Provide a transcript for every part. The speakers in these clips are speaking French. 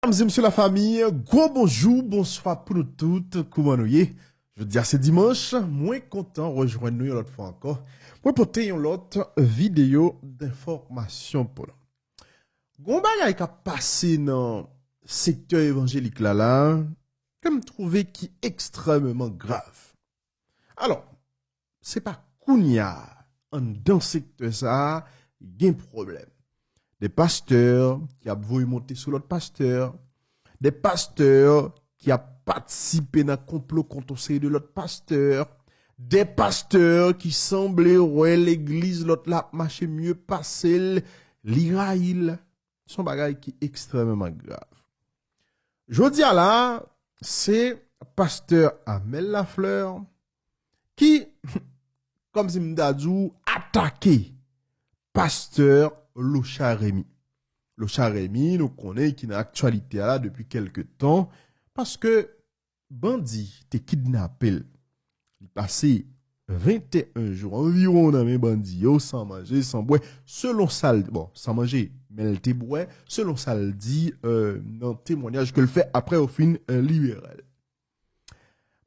Mesdames et messieurs la famille, gros bonjour, bonsoir pour nous toutes, comment nous y est? Je veux dire, c'est dimanche, moins content de rejoindre nous une autre fois encore, pour porter une autre vidéo d'information pour nous. Gon bagay qui a passé dans le secteur évangélique là, comme trouvé qui est extrêmement grave. Alors, c'est pas Kounia, dans le secteur ça, il y a un problème. Des pasteurs qui ont voulu monter sur l'autre pasteur, des pasteurs qui ont participé dans le complot contre de l'autre pasteur, des pasteurs qui semblaient ouais l'église l'autre là marcher mieux passer l'Iraïl. Son bagage qui est extrêmement grave. Je dis là, c'est pasteur Amel Lafleur qui, comme si m'dadou, attaqué pasteur Locha Rémy. Locha Rémy, nous connaissons qui est dans l'actualité là depuis quelques temps, parce que bandit te kidnappé. Il passé 21 jours environ dans mes bandits, sans manger, sans boire, selon ça, bon, sans manger, mais elle te boit, selon ça le dit, dans le témoignage que le fait après au fin libéral.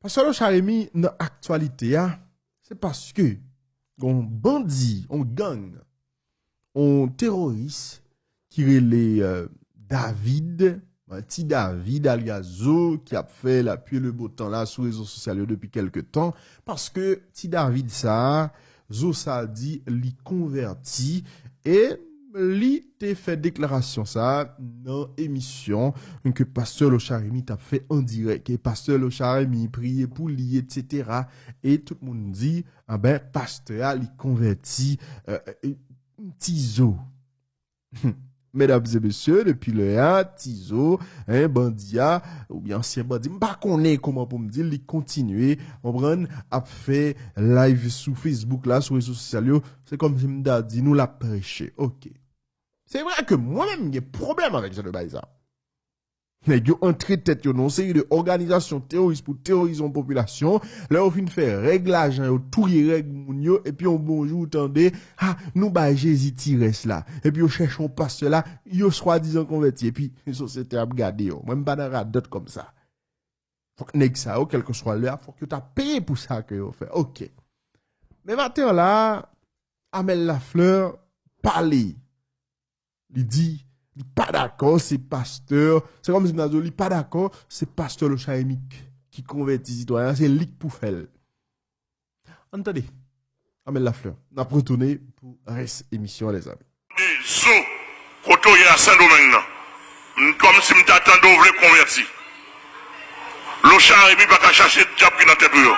Parce que Locha Rémy, dans l'actualité, c'est parce que, on bandit, on gang, on terroriste qui relait David, petit David alias Zo, qui a fait la pluie le beau temps là sur les réseaux sociaux depuis quelques temps, parce que petit David ça, Zo ça dit, li converti, et li te fait déclaration ça, dans émission, que pasteur Locha Rémy t'a fait en direct, et pasteur Locha Rémy priait pour lui, etc., et tout le monde dit, ah ben, pasteur li converti, Tizo. Mesdames et messieurs, depuis le A, Tizo, un bandia, ou bien ancien bandit, m'pas connaît comment pour me dire, il continue, on prend, a fait live sur Facebook là, sur les réseaux sociaux, c'est comme si m'da dit, nous l'a prêché, ok. C'est vrai que moi-même, j'ai problème avec ce débat ça. Mais yo entré tête yo non série de organisation terroriste pour terroriser une population, là on fin faire réglage yo tout y règle moun yo et puis on bonjour tendez nous ba Jésus tires là et puis on cherche un pasteur là yo soi-disant converti et puis la société a regardé yo même pas dans radot comme ça. Faut que nèg ça quel que soit l'heure, faut que tu as payé pour ça que yo fait. OK. Mais maintenant là Amel Lafleur parler. Il dit il pas d'accord, c'est pasteur. C'est comme si nous il pas d'accord, c'est pasteur Locha Rémy qui convertit citoyen, c'est lik pour faire. Entendez, Amel Lafleur, n'a retourné pour reste émission les amis. Zo, koto ya Saint-Domingue, comme si m'attendais ouvrir converti. Locha Rémy pas qu'à chercher diable qui dans tête yo.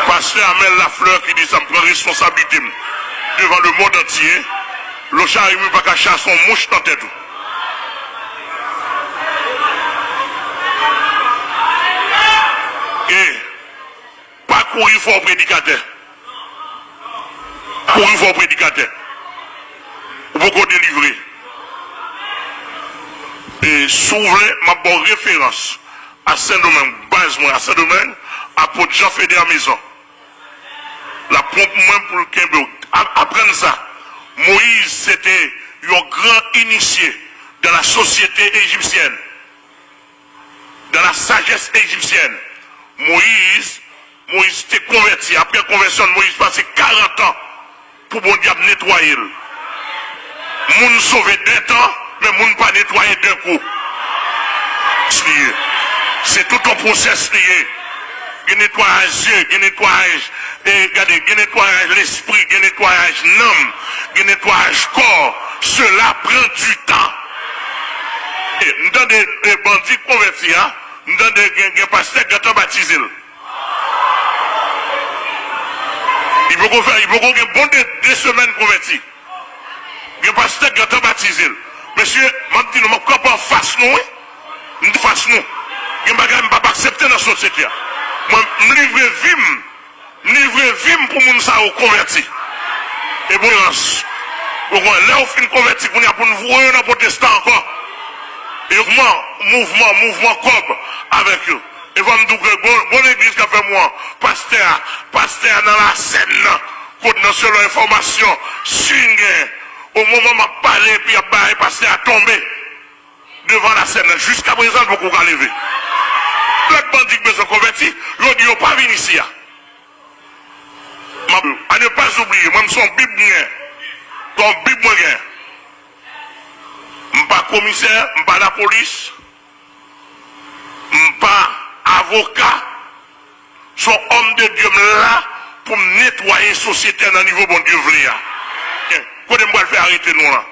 Pasteur Amel Lafleur qui dit ça me prend responsabilité devant le monde entier, Locha Rémy pas qu'à chercher son mouche dans tête. Et pas courir fort prédicateur. Courir fort prédicateur. Ou beaucoup délivrer. Et souvent, ma bonne référence à Saint-Domingue, base moi à Saint-Domingue, à Port Jean Fédère Maison. La pompe moins pour le Québec. Apprendre ça. Moïse, c'était un grand initié dans la société égyptienne. Dans la sagesse égyptienne. Moïse était converti. Après conversion, Moïse passé 40 ans pour bon diable nettoyer. Moun sauvé d'un temps, mais moun pas nettoyer d'un coup. C'est tout un process lié. Il nettoyage yeux, il nettoyage, regardez, il nettoyage l'esprit, il nettoyage l'âme, il nettoyage corps. Cela prend du temps. Et nous avons des bandits convertis, nous avons des pasteurs qui ont baptisé. Il faut qu'on fasse, bon 2 semaines convertis. Des pasteurs qui ont baptisé. Monsieur, je dis, nous ne pas face nous, nous face nous. Il ne faut pas accepter dans la société. Moi, je livre vim pour moun sa ou converti. Et bon, là, on fin converti, pour nous voir dans protestant encore. Et mouvement cob avec eux. Et vous me dites que bonne église qui a fait moi, pasteur dans la scène, côté selon information, signe, au moment où je parle, puis il y a la scène, jusqu'à présent, beaucoup qu'à lever. L'autre bandit qui besoin converti, l'autre dit, pas venir ici. À ne pas oublier, moi, je suis un Bible, comme Bible, je ne suis pas commissaire, je ne suis pas la police, je ne suis pas avocat, je suis homme de Dieu là pour nettoyer la société dans le niveau bon Dieu voulait. Quand je vais faire arrêter nous là.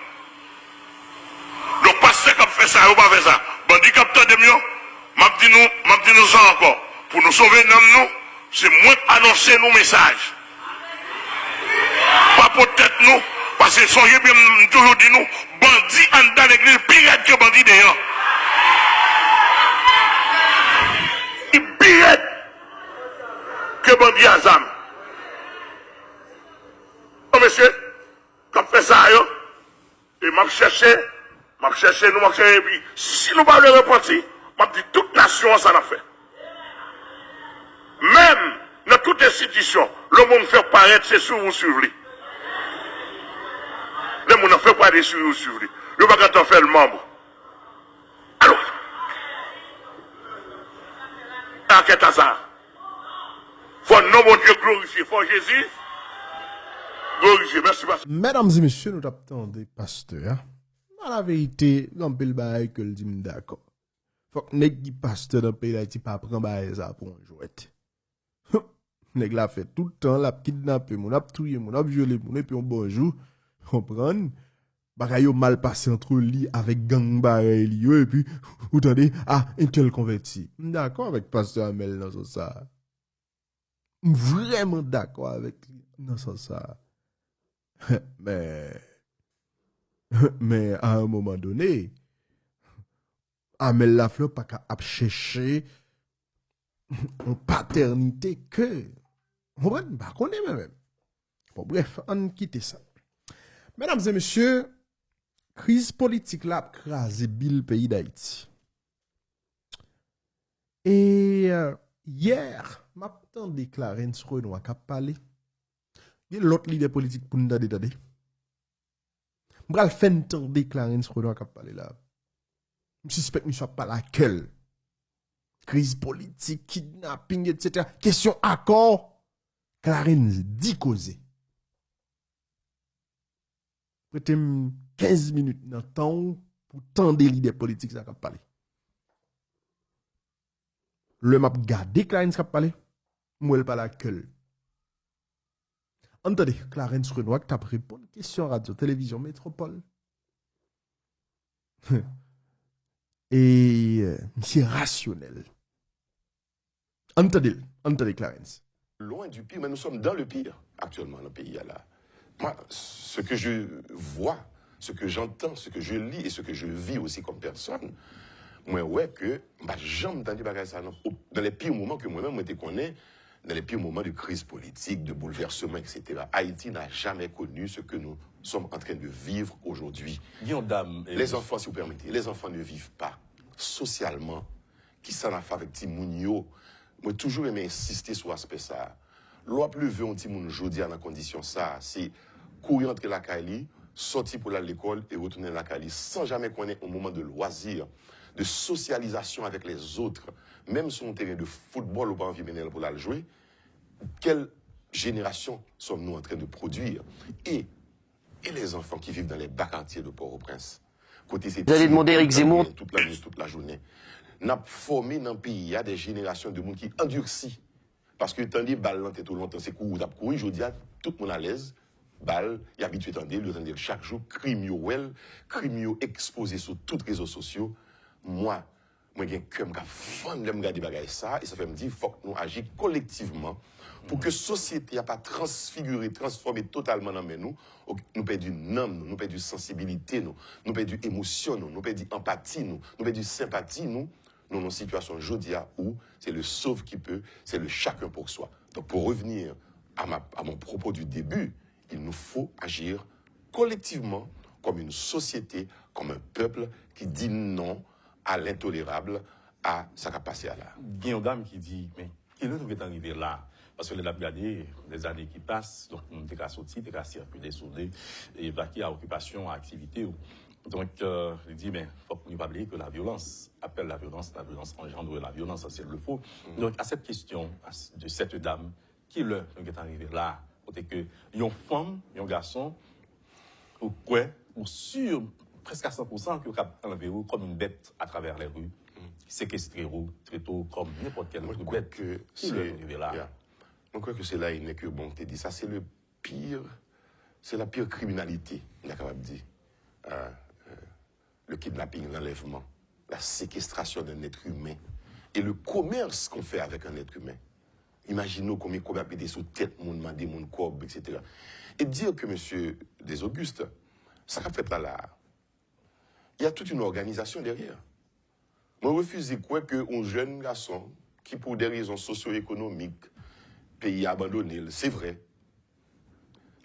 Le pasteur qui fait ça, il va faire ça. Bandit qui de mieux, m'a dit nous ça encore. Pour nous sauver nous, c'est moi annoncer nos messages. Pas pour tête nous, parce que soyez bien toujours dit nous, bandit en dans l'église, pire que bandit d'ailleurs. Pire que bandit à Zam. Oh monsieur, comme fait ça, yo, et m'a cherché, et puis, si nous parlons de repentir, m'a dit toute nation, ça l'a fait. Même dans toute institution, le monde fait paraître, c'est sur vous suivre. Le monde ne fait pas des sur vous suivre. Le va quand on fait le membre. Alors, enquête à ça. Faut non mon Dieu glorifier, faut Jésus glorifier. Merci, pasteur. Mesdames et messieurs, nous attendons pasteur. Dans la vérité, on peut le bail que le dit d'accord. Faut que nèg qui pasteur dans le pays d'Haïti pas prendre bail ça pour un jouet. Nèg la fait tout le temps, la kidnapper, mon a tuer, mon a violer, mon et puis on bonjour, comprendre. Bagay yo mal passé entre lui avec gang bagay li yo et puis vous entendez ah un tel converti. D'accord avec pasteur Amel dans ce ça. Vraiment d'accord avec lui dans ce ça. Mais à un moment donné, Amel Lafleur pas qu'à chercher une paternité que on va pas connaître même. Bon bref, on quitte ça. Mesdames et messieurs, crise politique là a crasé le pays d'Haïti. Et hier, m'a déclaré une Renoir qui a parlé. Il y a l'autre leader politique pour nous demander. M'bral fait un temps déclarer une Renoir qui a parlé là. Je suspecte que je ne pas laquelle. Crise politique, kidnapping, etc. Question accord. Clarence dit causer. Prêtez 15 minutes dans le temps pour tant de leaders politiques qui a parlé. Le map gardé Clarence qui a parlé. Moi, pas laquelle. Entendez, Clarence Renoir qui a répondu à question radio, télévision, métropole. Et c'est rationnel. Entendez Clarence. Loin du pire, mais nous sommes dans le pire actuellement dans le pays. Là. Moi, ce que je vois, ce que j'entends, ce que je lis et ce que je vis aussi comme personne, moi, ouais, que j'aime entendu ça dans les pires moments que moi-même je connais, dans les pires moments de crise politique, de bouleversement, etc. Haïti n'a jamais connu ce que nous sommes en train de vivre aujourd'hui. Les enfants, si vous permettez, les enfants ne vivent pas socialement. Qui s'en a fait avec Timounio? Moi, toujours aimé insister sur l'aspect ça. L'on plus veut un Timoun jodi dans condition ça, c'est courir entre la Kali, sortir pour aller à l'école et retourner à la Kali sans jamais connaître un moment de loisir, de socialisation avec les autres, même sur un terrain de football ou pas envie de pour la jouer. Quelle génération sommes-nous en train de produire? Et les enfants qui vivent dans les bas quartiers de Port-au-Prince. Vous allez demander Eric Zemmour toute la nuit, toute la journée. N'a formé dans le pays, il y a des générations de monde qui endurcissent. Parce que tant que balle tout longtemps, c'est courir, je dis à tout le monde à l'aise, balle, il y a habitué à entendre chaque jour, crime exposé sur tous les réseaux sociaux. Moi, j'ai comme fan de regarder des ça, et ça fait me dire, il faut que nous agissions collectivement pour que la société n'a pas transfiguré, transformé totalement dans nous. Nous perdons âme, nous perdons sensibilité, nous perdons émotion, nous perdons empathie, nous perdons sympathie, nous dans une situation jodia où c'est le sauve qui peut, c'est le chacun pour soi. Donc pour revenir à mon propos du début, il nous faut agir collectivement comme une société, comme un peuple qui dit non à l'intolérable, à sa capacité à là. Il y a une dame qui dit, mais il est arrivé là. Parce que les regardé les années qui passent, donc on est sorti, on est circulé sur des et vaquer à occupation, à activité. Donc, il dit, mais il faut pas oublier que la violence appelle la violence engendre la violence, c'est le faux. Donc, à cette question de cette dame, qui leur est arrivé là, côté que, une femme, un garçon, ou quoi, ou sûr, presque à 100%, que enlevé comme une bête à travers les rues, séquestré très tôt, comme n'importe quelle autre bête, qui leur est arrivé là. Yeah. Je crois que c'est là, il n'est que bon que tu dis. Ça, c'est le pire, c'est la pire criminalité, on est capable de dire. Le kidnapping, l'enlèvement, la séquestration d'un être humain et le commerce qu'on fait avec un être humain. Imaginez combien on a pété sous tête, mon mandé, mon corps, etc. Et dire que monsieur Desaugustes, ça a fait là, il y a toute une organisation derrière. Moi, je refuse quoi qu'un jeune garçon qui, pour des raisons socio-économiques, pays abandonné, c'est vrai,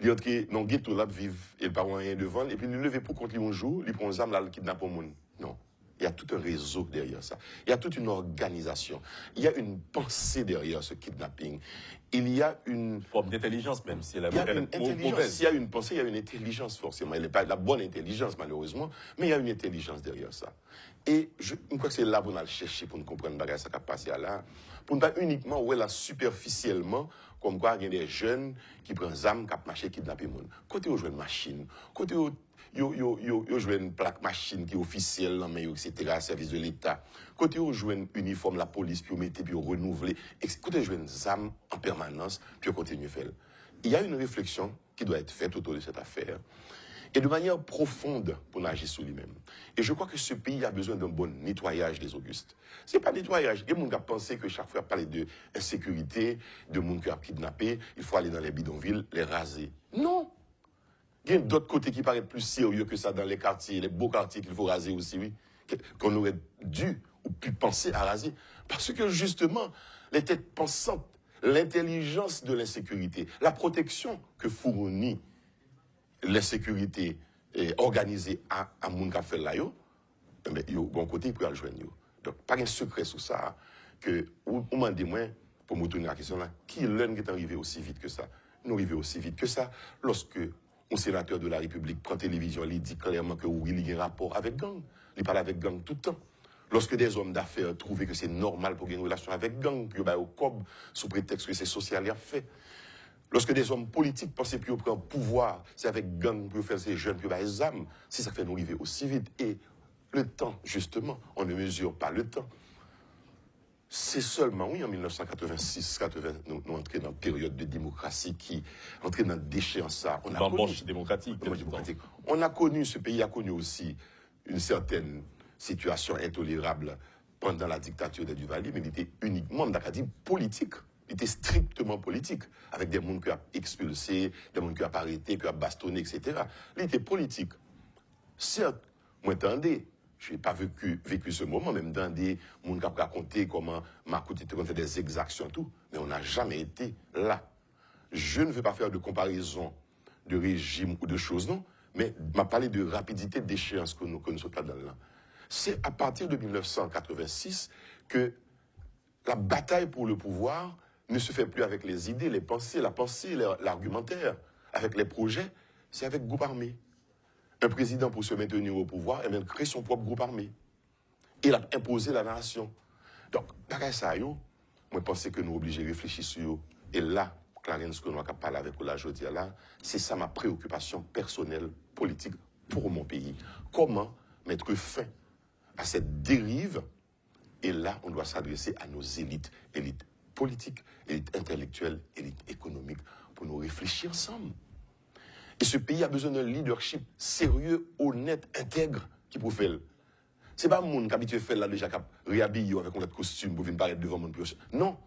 il entre dans le ghetto là, vivre, et le parent rien devant, et puis il lever pour contre lui un jour, il prend un arme là, il kidnappe un monde. Non. Il y a tout un réseau derrière ça. Il y a toute une organisation. Il y a une pensée derrière ce kidnapping. Il y a une forme d'intelligence, même si elle il y a une est intelligence. mauvaise. S'il y a une pensée, il y a une intelligence forcément. Elle n'est pas la bonne intelligence, malheureusement, mais il y a une intelligence derrière ça. Et je crois que c'est là qu'on a le chercher pour nous comprendre ce qui a passé là. Pour ne pas uniquement, ouais, là, superficiellement, comme quoi il y a des jeunes qui prennent des armes, qui marchent, qui kidnappent les gens. Côté où jouent une machine, côté où yo jouent une plaque machine qui est officielle, etc., à service de l'État. Côté où jouent un uniforme, la police, puis on met, puis on renouvelle. Côté où jouent une arme en permanence, puis on continue à faire. Il y a une réflexion qui doit être faite autour de cette affaire. Et de manière profonde pour agir sur lui-même. Et je crois que ce pays a besoin d'un bon nettoyage des Augustes. C'est pas nettoyage. Il y a des gens qui pensent que chaque fois parler de insécurité, de gens qui ont kidnappé, il faut aller dans les bidonvilles, les raser. Non! Il y a d'autres côtés qui paraissent plus sérieux que ça dans les quartiers, les beaux quartiers qu'il faut raser aussi, oui. Qu'on aurait dû ou pu penser à raser. Parce que justement, les têtes pensantes, l'intelligence de l'insécurité, la protection que fournit l'insécurité organisée à moun ka fait là yo, mais yo bon côté pour aller joindre yo. Donc pas un secret sur ça que ou m'a dit moi pour me tourner la question là, qui l'un qui est arrivé aussi vite que ça. Nous arrivons aussi vite que ça lorsque un sénateur de la République prend télévision, il dit clairement que oui, il y a un rapport avec gang, il parle avec gang tout le temps. Lorsque des hommes d'affaires trouvaient que c'est normal pour avoir une relation avec gang, puis au cob sous prétexte que c'est social, il a fait. Lorsque des hommes politiques pensaient plus prendre pouvoir, c'est avec gang pour faire ces jeunes, puis les âmes, c'est ça qui fait nous arriver aussi vite. Et le temps, justement, on ne mesure pas le temps. C'est seulement, oui, en 1986, nous entrons dans une période de démocratie qui entrait dans une déchéance. On a Bamboche démocratique. On a connu, ce pays a connu aussi une certaine situation intolérable pendant la dictature de Duvalier, mais il était uniquement, on a dit, politique. Il était strictement politique, avec des gens qui ont expulsé, des gens qui ont arrêté, qui ont bastonné, etc. Il était politique. Certes, moi, attendez, je n'ai pas vécu ce moment, même dans des gens qui ont raconté comment Marcotte était fait des exactions, tout, mais on n'a jamais été là. Je ne veux pas faire de comparaison de régime ou de choses, non, mais m'a parlé de rapidité d'échéance que nous sommes là-dedans. C'est à partir de 1986 que la bataille pour le pouvoir ne se fait plus avec les idées, les pensées, la pensée, l'argumentaire, avec les projets, c'est avec le groupe armé. Un président, pour se maintenir au pouvoir, eh bien, crée son propre groupe armé. Il a imposé la nation. Donc, pareil ça, moi, je pense que nous sommes obligés de réfléchir sur eux. Et là, Clarence, ce que nous avons parlé avec vous aujourd'hui, là, c'est ça ma préoccupation personnelle, politique, pour mon pays. Comment mettre fin à cette dérive? Et là, on doit s'adresser à nos élites politiques, élites intellectuelles, élites économiques, pour nous réfléchir ensemble. Et ce pays a besoin d'un leadership sérieux, honnête, intègre, qui peut faire. Ce n'est pas un monde qui est habitué à faire là déjà, qui réhabille avec notre costume pour venir paraître devant le monde. Non,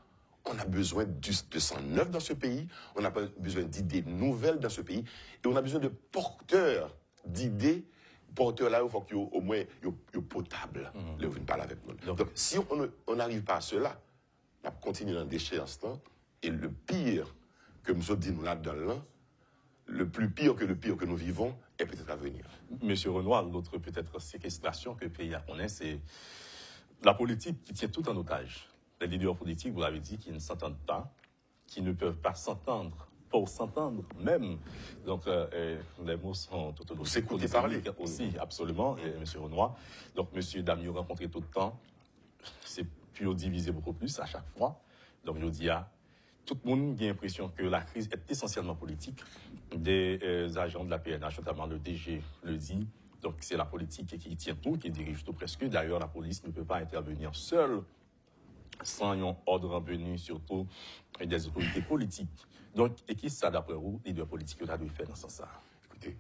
on a besoin de sang neuf dans ce pays, on a besoin d'idées nouvelles dans ce pays, et on a besoin de porteurs d'idées. Porteurs là, il faut qu'au moins soient potables. Ils viennent parler avec nous. Donc, si on n'arrive pas à cela, on va continuer dans le déchéance. Et le pire que nous avons dit nous là-dedans, le plus pire que nous vivons est peut-être à venir. Monsieur Renoir, l'autre peut-être séquestration que le pays a connaît, c'est la politique qui tient tout en otage. Les leaders politiques, vous l'avez dit, qui ne s'entendent pas, qui ne peuvent pas s'entendre pour s'entendre même. Donc, les mots sont tout Vous écoutez parler. Aussi, absolument, M. Renoir. Donc, M. Damio rencontré tout le temps, c'est plus divisé beaucoup plus à chaque fois. Donc, je dis à tout le monde a l'impression que la crise est essentiellement politique. Des agents de la PNH, notamment le DG, le dit. Donc, c'est la politique qui tient tout, qui dirige tout presque. D'ailleurs, la police ne peut pas intervenir seule sans un ordre venu, surtout des autorités politiques. Donc, et qui ça, d'après vous, leader politique, doit faire dans ce sens-là? Écoutez,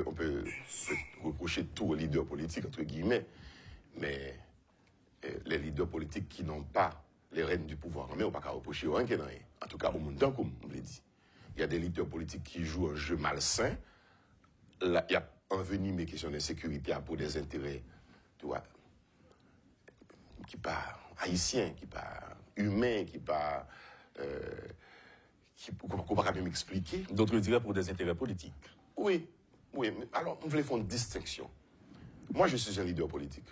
on peut reprocher tout aux leaders politiques, entre guillemets, mais les leaders politiques qui n'ont pas les rênes du pouvoir en main, on ne peut pas reprocher rien. En tout cas, au monde, comme on l'a dit. Il y a des leaders politiques qui jouent un jeu malsain. Là, il y a envenimé question d'insécurité pour des intérêts, tu vois, qui pas haïtiens, qui pas humains, qui pas qu'on va même expliquer. D'autres diraient pour des intérêts politiques. Oui, mais alors on voulait faire une distinction. Moi, je suis un leader politique.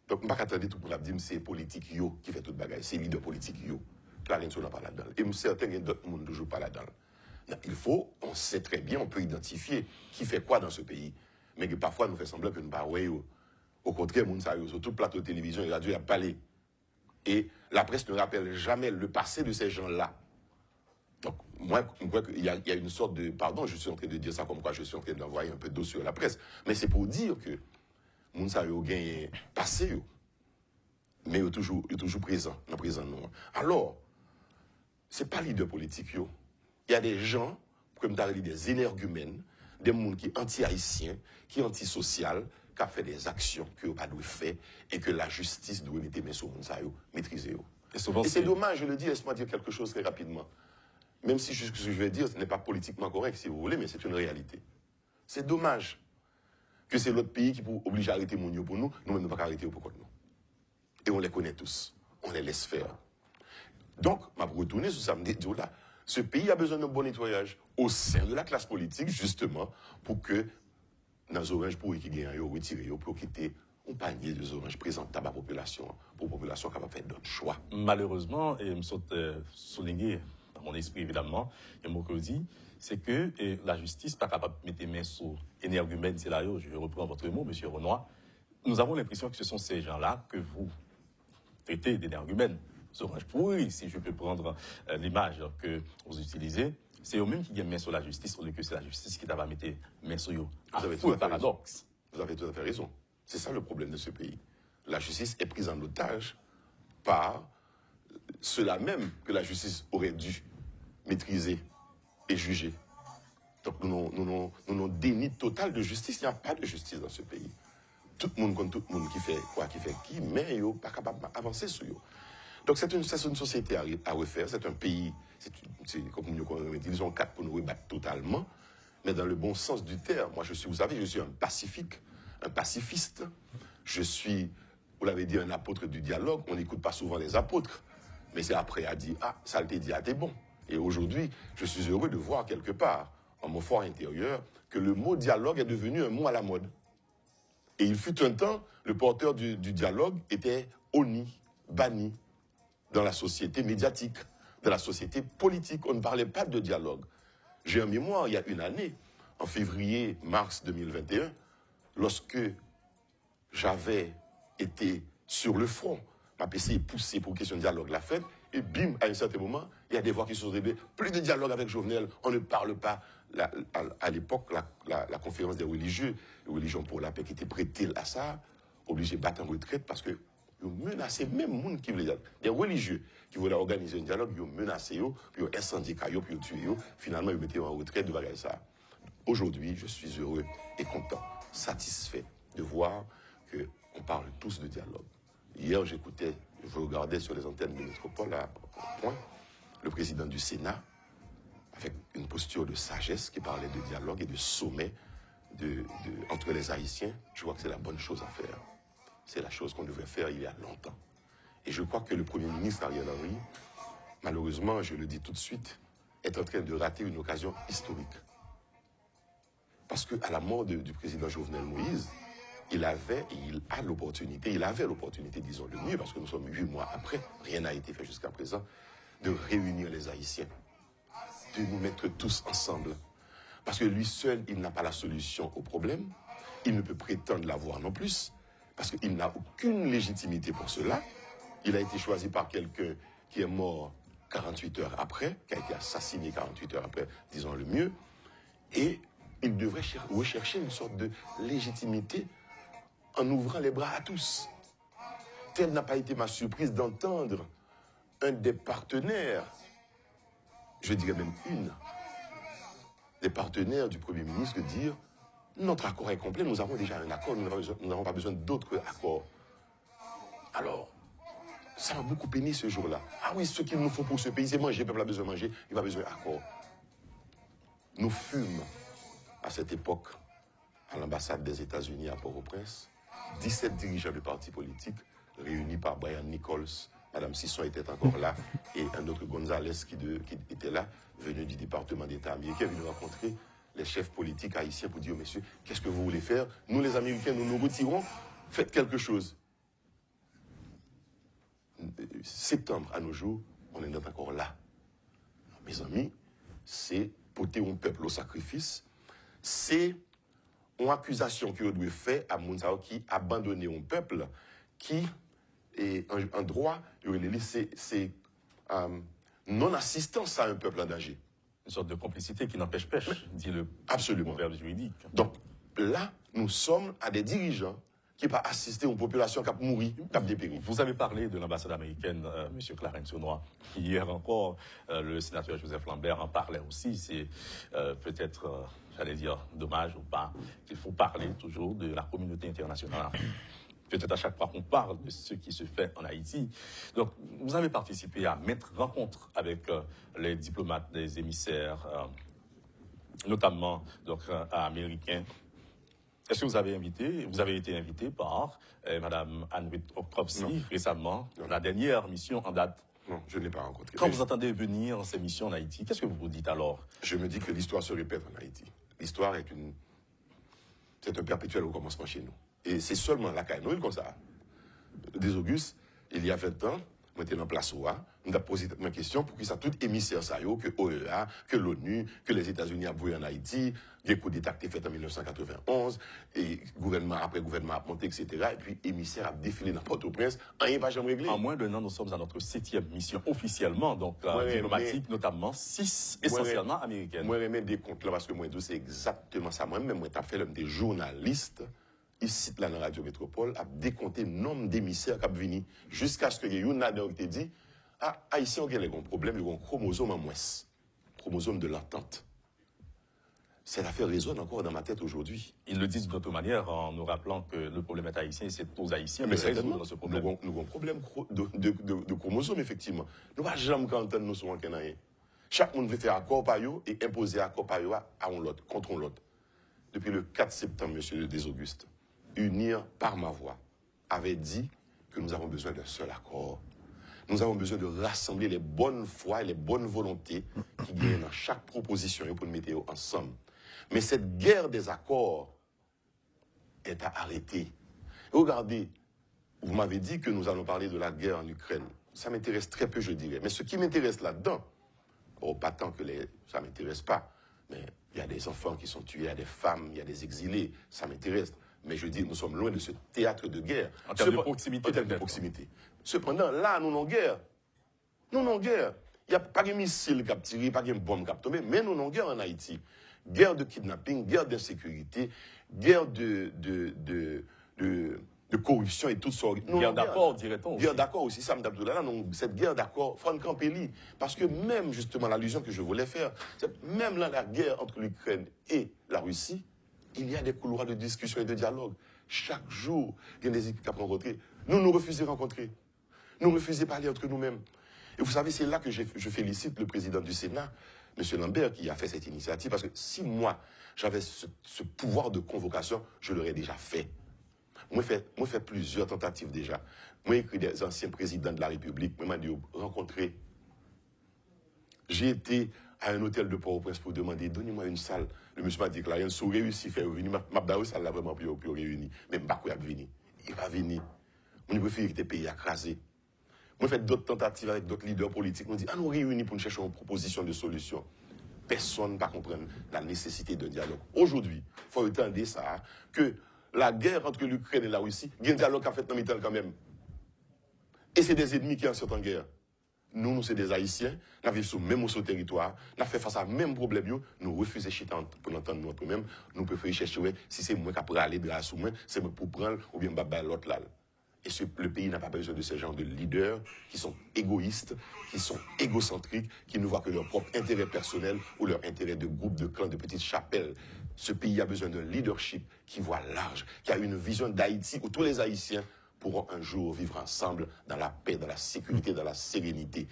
Donc, je ne vais pas attendre tout pour la dire c'est politique yo qui fait toute bagaille, c'est leader politique yo. Là, rien n'a pas là-dedans. Et je suis certain qu'il y a d'autres monde toujours pas là-dedans. Il faut, on sait très bien, on peut identifier qui fait quoi dans ce pays. Mais que parfois, nous faisons semblant que nous ne parlons pas. Au contraire, sur tout plateau de télévision et radio, il y a parlé. Et la presse ne rappelle jamais le passé de ces gens-là. Donc, moi, je crois qu'il y a une sorte de... Pardon, je suis en train de dire ça comme quoi je suis en train d'envoyer un peu d'eau sur la presse. Mais c'est pour dire que Mounsa a gagné passé, mais il est toujours présent, dans le présent. Alors, ce n'est pas leader politique. Il y a des gens, comme tu as dit, des énergumènes, des gens qui sont anti-haïtiens, qui sont anti-social, qui ont fait des actions que pas dû faire et que la justice doit mettre mes sur Mounsa, maîtriser. Et c'est dommage, je le dis, laisse-moi dire quelque chose très rapidement. Même si ce que je vais dire, ce n'est pas politiquement correct, si vous voulez, mais c'est une réalité. C'est dommage que c'est l'autre pays qui oblige à arrêter Mounio pour nous, nous-mêmes ne pouvons pas arrêter pour nous. Et on les connaît tous. On les laisse faire. Donc, je vais retourner sur ça, me dire là, ce pays a besoin d'un bon nettoyage au sein de la classe politique, justement, pour que dans les oranges pour qui gagnent, retirer, pour quitter un panier de oranges présentables à la population, pour la population capable de faire d'autres choix. Malheureusement, et je me souligner dans mon esprit, évidemment, et mon dit, c'est que la justice n'est pas capable de mettre main sur énergumène, c'est là, je reprends votre mot, M. Renoir. Nous avons l'impression que ce sont ces gens-là que vous traitez d'énergumènes. Orange pourri, si je peux prendre l'image que vous utilisez, c'est eux-mêmes qui gagnent main sur la justice, au lieu que c'est la justice qui doit mettre main sur eux. Vous avez tout à fait paradoxe. Vous avez tout à fait raison. C'est ça le problème de ce pays. La justice est prise en otage par ceux-là même que la justice aurait dû maîtriser et juger. Donc nous avons déni total de justice. Il n'y a pas de justice dans ce pays. Tout le monde contre tout le monde qui fait quoi, qui fait qui, mais ils ne sont pas capables d'avancer sur eux. Donc c'est une société à refaire, c'est un pays, comme nous disons, quatre pour nous rebattre totalement, mais dans le bon sens du terme. Moi, vous savez, je suis un pacifiste, je suis, vous l'avez dit, un apôtre du dialogue. On n'écoute pas souvent les apôtres, mais c'est après à dire, ah, ça t'est dit, ah, t'es bon. Et aujourd'hui, je suis heureux de voir quelque part, en mon fort intérieur, que le mot dialogue est devenu un mot à la mode. Et il fut un temps, le porteur du dialogue était honni, banni dans la société médiatique, dans la société politique. On ne parlait pas de dialogue. J'ai en mémoire, il y a une année, en février-mars 2021, lorsque j'avais été sur le front, ma PC est poussée pour question de dialogue la fête, et bim, à un certain moment, il y a des voix qui sont élevées. Plus de dialogue avec Jovenel, on ne parle pas. À l'époque, la conférence des religieux, les religions pour la paix qui étaient prêtées à ça, obligés de battre en retraite parce que ils menacé même les gens qui voulaient dire, des religieux qui voulaient organiser un dialogue, ils ont menacé, ils ont incendié, ils ont tué, finalement ils mettaient en retraite de ça. Aujourd'hui, je suis heureux et content, satisfait de voir qu'on parle tous de dialogue. Hier, je regardais sur les antennes de Métropole à Point, le président du Sénat, avec une posture de sagesse qui parlait de dialogue et de sommet entre les Haïtiens. Je crois que c'est la bonne chose à faire. C'est la chose qu'on devrait faire il y a longtemps. Et je crois que le Premier ministre Ariel Henry, malheureusement, je le dis tout de suite, est en train de rater une occasion historique. Parce qu'à la mort du président Jovenel Moïse, il avait l'opportunité, disons le mieux, parce que nous sommes 8 mois après, rien n'a été fait jusqu'à présent, de réunir les Haïtiens. de nous mettre tous ensemble. Parce que lui seul, il n'a pas la solution au problème. Il ne peut prétendre l'avoir non plus. Parce qu'il n'a aucune légitimité pour cela. Il a été choisi par quelqu'un qui est mort 48 heures après, qui a été assassiné 48 heures après, disons le mieux. Et il devrait rechercher une sorte de légitimité en ouvrant les bras à tous. Telle n'a pas été ma surprise d'entendre un des partenaires, je dirais même une, des partenaires du Premier ministre dire « Notre accord est complet, nous avons déjà un accord, nous n'avons pas besoin d'autres accords. » Alors, ça m'a beaucoup peiné ce jour-là. Ah oui, ce qu'il nous faut pour ce pays, c'est manger, le peuple a besoin de manger, il va besoin d'accord. Nous fûmes, à cette époque, à l'ambassade des États-Unis à Port-au-Prince, 17 dirigeants de partis politiques, réunis par Brian Nichols, Madame Sisson était encore là, et un autre Gonzalez qui était là, venu du département d'État américain, venu rencontrer les chefs politiques haïtiens pour dire, messieurs, qu'est-ce que vous voulez faire? Nous, les Américains, nous nous retirons, faites quelque chose. Septembre, à nos jours, on est encore là. Mes amis, c'est porter un peuple au sacrifice, c'est une accusation que doit faire à Mounsao qui abandonne un peuple qui est en droit, c'est non-assistance à un peuple en danger. Une sorte de complicité qui n'empêche pêche, dit le verbe juridique. Donc là, nous sommes à des dirigeants qui n'ont pas assisté aux populations qui ont mouru, qui ont dépéri. Vous avez parlé de l'ambassade américaine, M. Clarence Saunois. Hier encore, le sénateur Joseph Lambert en parlait aussi. C'est peut-être, j'allais dire, dommage ou pas, qu'il faut parler toujours de la communauté internationale. Peut-être à chaque fois qu'on parle de ce qui se fait en Haïti. Donc, vous avez participé à maintes rencontres avec les diplomates, les émissaires, notamment donc, américains. Est-ce que vous avez été invité par Mme Anne-Ruth Okrovsky récemment, la dernière mission en date? Non, je ne l'ai pas rencontrée. Quand vous entendez venir ces missions en Haïti, qu'est-ce que vous vous dites alors? Je me dis que l'histoire se répète en Haïti. L'histoire c'est un perpétuel recommencement chez nous. Et c'est seulement la CAINOIL comme ça. Des Augustes, il y a 20 ans, on était en place OA, on a posé ma question pour que ça tout émissaire ça que OEA, que l'ONU, que les États-Unis a voué en Haïti, des coups d'État qui fait en 1991, et gouvernement après gouvernement a monté, etc. Et puis émissaire a défilé dans Port-au-Prince, rien va jamais régler. En moins d'un an, nous sommes à notre 7e mission officiellement, donc diplomatique, notamment 6 essentiellement américaines. Moi, je remets des comptes là parce que moi, c'est exactement ça. Moi-même, moi, j'ai fait l'homme des journalistes. Ici, là, dans la Radio Métropole, a décompté le nombre d'émissaires qui ont venu jusqu'à ce que Younador te dit, ah, ici, on a un problème, il y a un chromosome en moins. Chromosome de l'entente. Cette affaire résonne encore dans ma tête aujourd'hui. Ils le disent d'autre manière en nous rappelant que le problème est haïtien et c'est aux Haïtiens de résoudre ce problème. Nous avons un problème de chromosome, effectivement. Nous ne pouvons jamais entendre nous sur un canard. Chaque monde veut faire accord par eux et imposer accord par eux à un l'autre, contre l'autre. Depuis le 4 septembre, M. Des Augustes, Unir par ma voix avait dit que nous avons besoin d'un seul accord. Nous avons besoin de rassembler les bonnes foi et les bonnes volontés qui viennent dans chaque proposition pour nous mettre ensemble. Mais cette guerre des accords est à arrêter. Regardez, vous m'avez dit que nous allons parler de la guerre en Ukraine. Ça m'intéresse très peu, je dirais. Mais ce qui m'intéresse là-dedans, pas tant que ça ne m'intéresse pas, mais il y a des enfants qui sont tués, il y a des femmes, il y a des exilés, ça m'intéresse. Mais je dis, nous sommes loin de ce théâtre de guerre. En termes de proximité. En termes de proximité. Cependant, là, nous n'avons guerre. Nous n'avons guerre. Il n'y a pas de missile qui a tiré, pas de bombe qui a tombé, mais nous n'avons guerre en Haïti. Guerre de kidnapping, guerre d'insécurité, guerre de corruption et tout ça. Guerre d'accord, dirait-on aussi. Guerre d'accord aussi, Sam Dabdoulala. Cette guerre d'accord, Franck Campelli. Parce que même, justement, l'allusion que je voulais faire, même là, la guerre entre l'Ukraine et la Russie, il y a des couloirs de discussion et de dialogue. Chaque jour, il y a des équipes qui ont rencontré. Nous refusons de rencontrer. Nous refusons de parler entre nous-mêmes. Et vous savez, c'est là que je félicite le président du Sénat, M. Lambert, qui a fait cette initiative. Parce que si moi, j'avais ce pouvoir de convocation, je l'aurais déjà fait. Moi, j'ai fait plusieurs tentatives déjà. Moi, j'ai écrit des anciens présidents de la République. Moi, j'ai dit, rencontrer. J'ai été à un hôtel de Port-au-Prince pour demander, donnez-moi une salle. Le monsieur m'a dit que la reine sous réussi à faire venir. Ma salle là vraiment pour réunir. Mais je ne vais pas venir. Il va venir. On préfère que les pays écrasés. Moi, j'ai fait d'autres tentatives avec d'autres leaders politiques. On dit, ah, nous réunis pour nous chercher une proposition de solution. personne ne va comprendre la nécessité d'un dialogue. Aujourd'hui, il faut entendre ça, que la guerre entre l'Ukraine et la Russie, il y a un dialogue qui a fait dans le temps quand même. Et c'est des ennemis qui sont en guerre. Nous sommes des Haïtiens, nous vivons sur le même territoire, nous fait face à même problème, nous refusons de pour l'entendre nous-mêmes, nous préférons chercher si c'est moi qui après aller grâce ou moi, c'est moi pour prendre ou bien l'autre là. Et le pays n'a pas besoin de ce genre de leaders qui sont égoïstes, qui sont égocentriques, qui ne voient que leur propre intérêt personnel ou leur intérêt de groupe, de clan, de petites chapelles. Ce pays a besoin d'un leadership qui voit large, qui a une vision d'Haïti où tous les Haïtiens pourront un jour vivre ensemble dans la paix, dans la sécurité, dans la sérénité.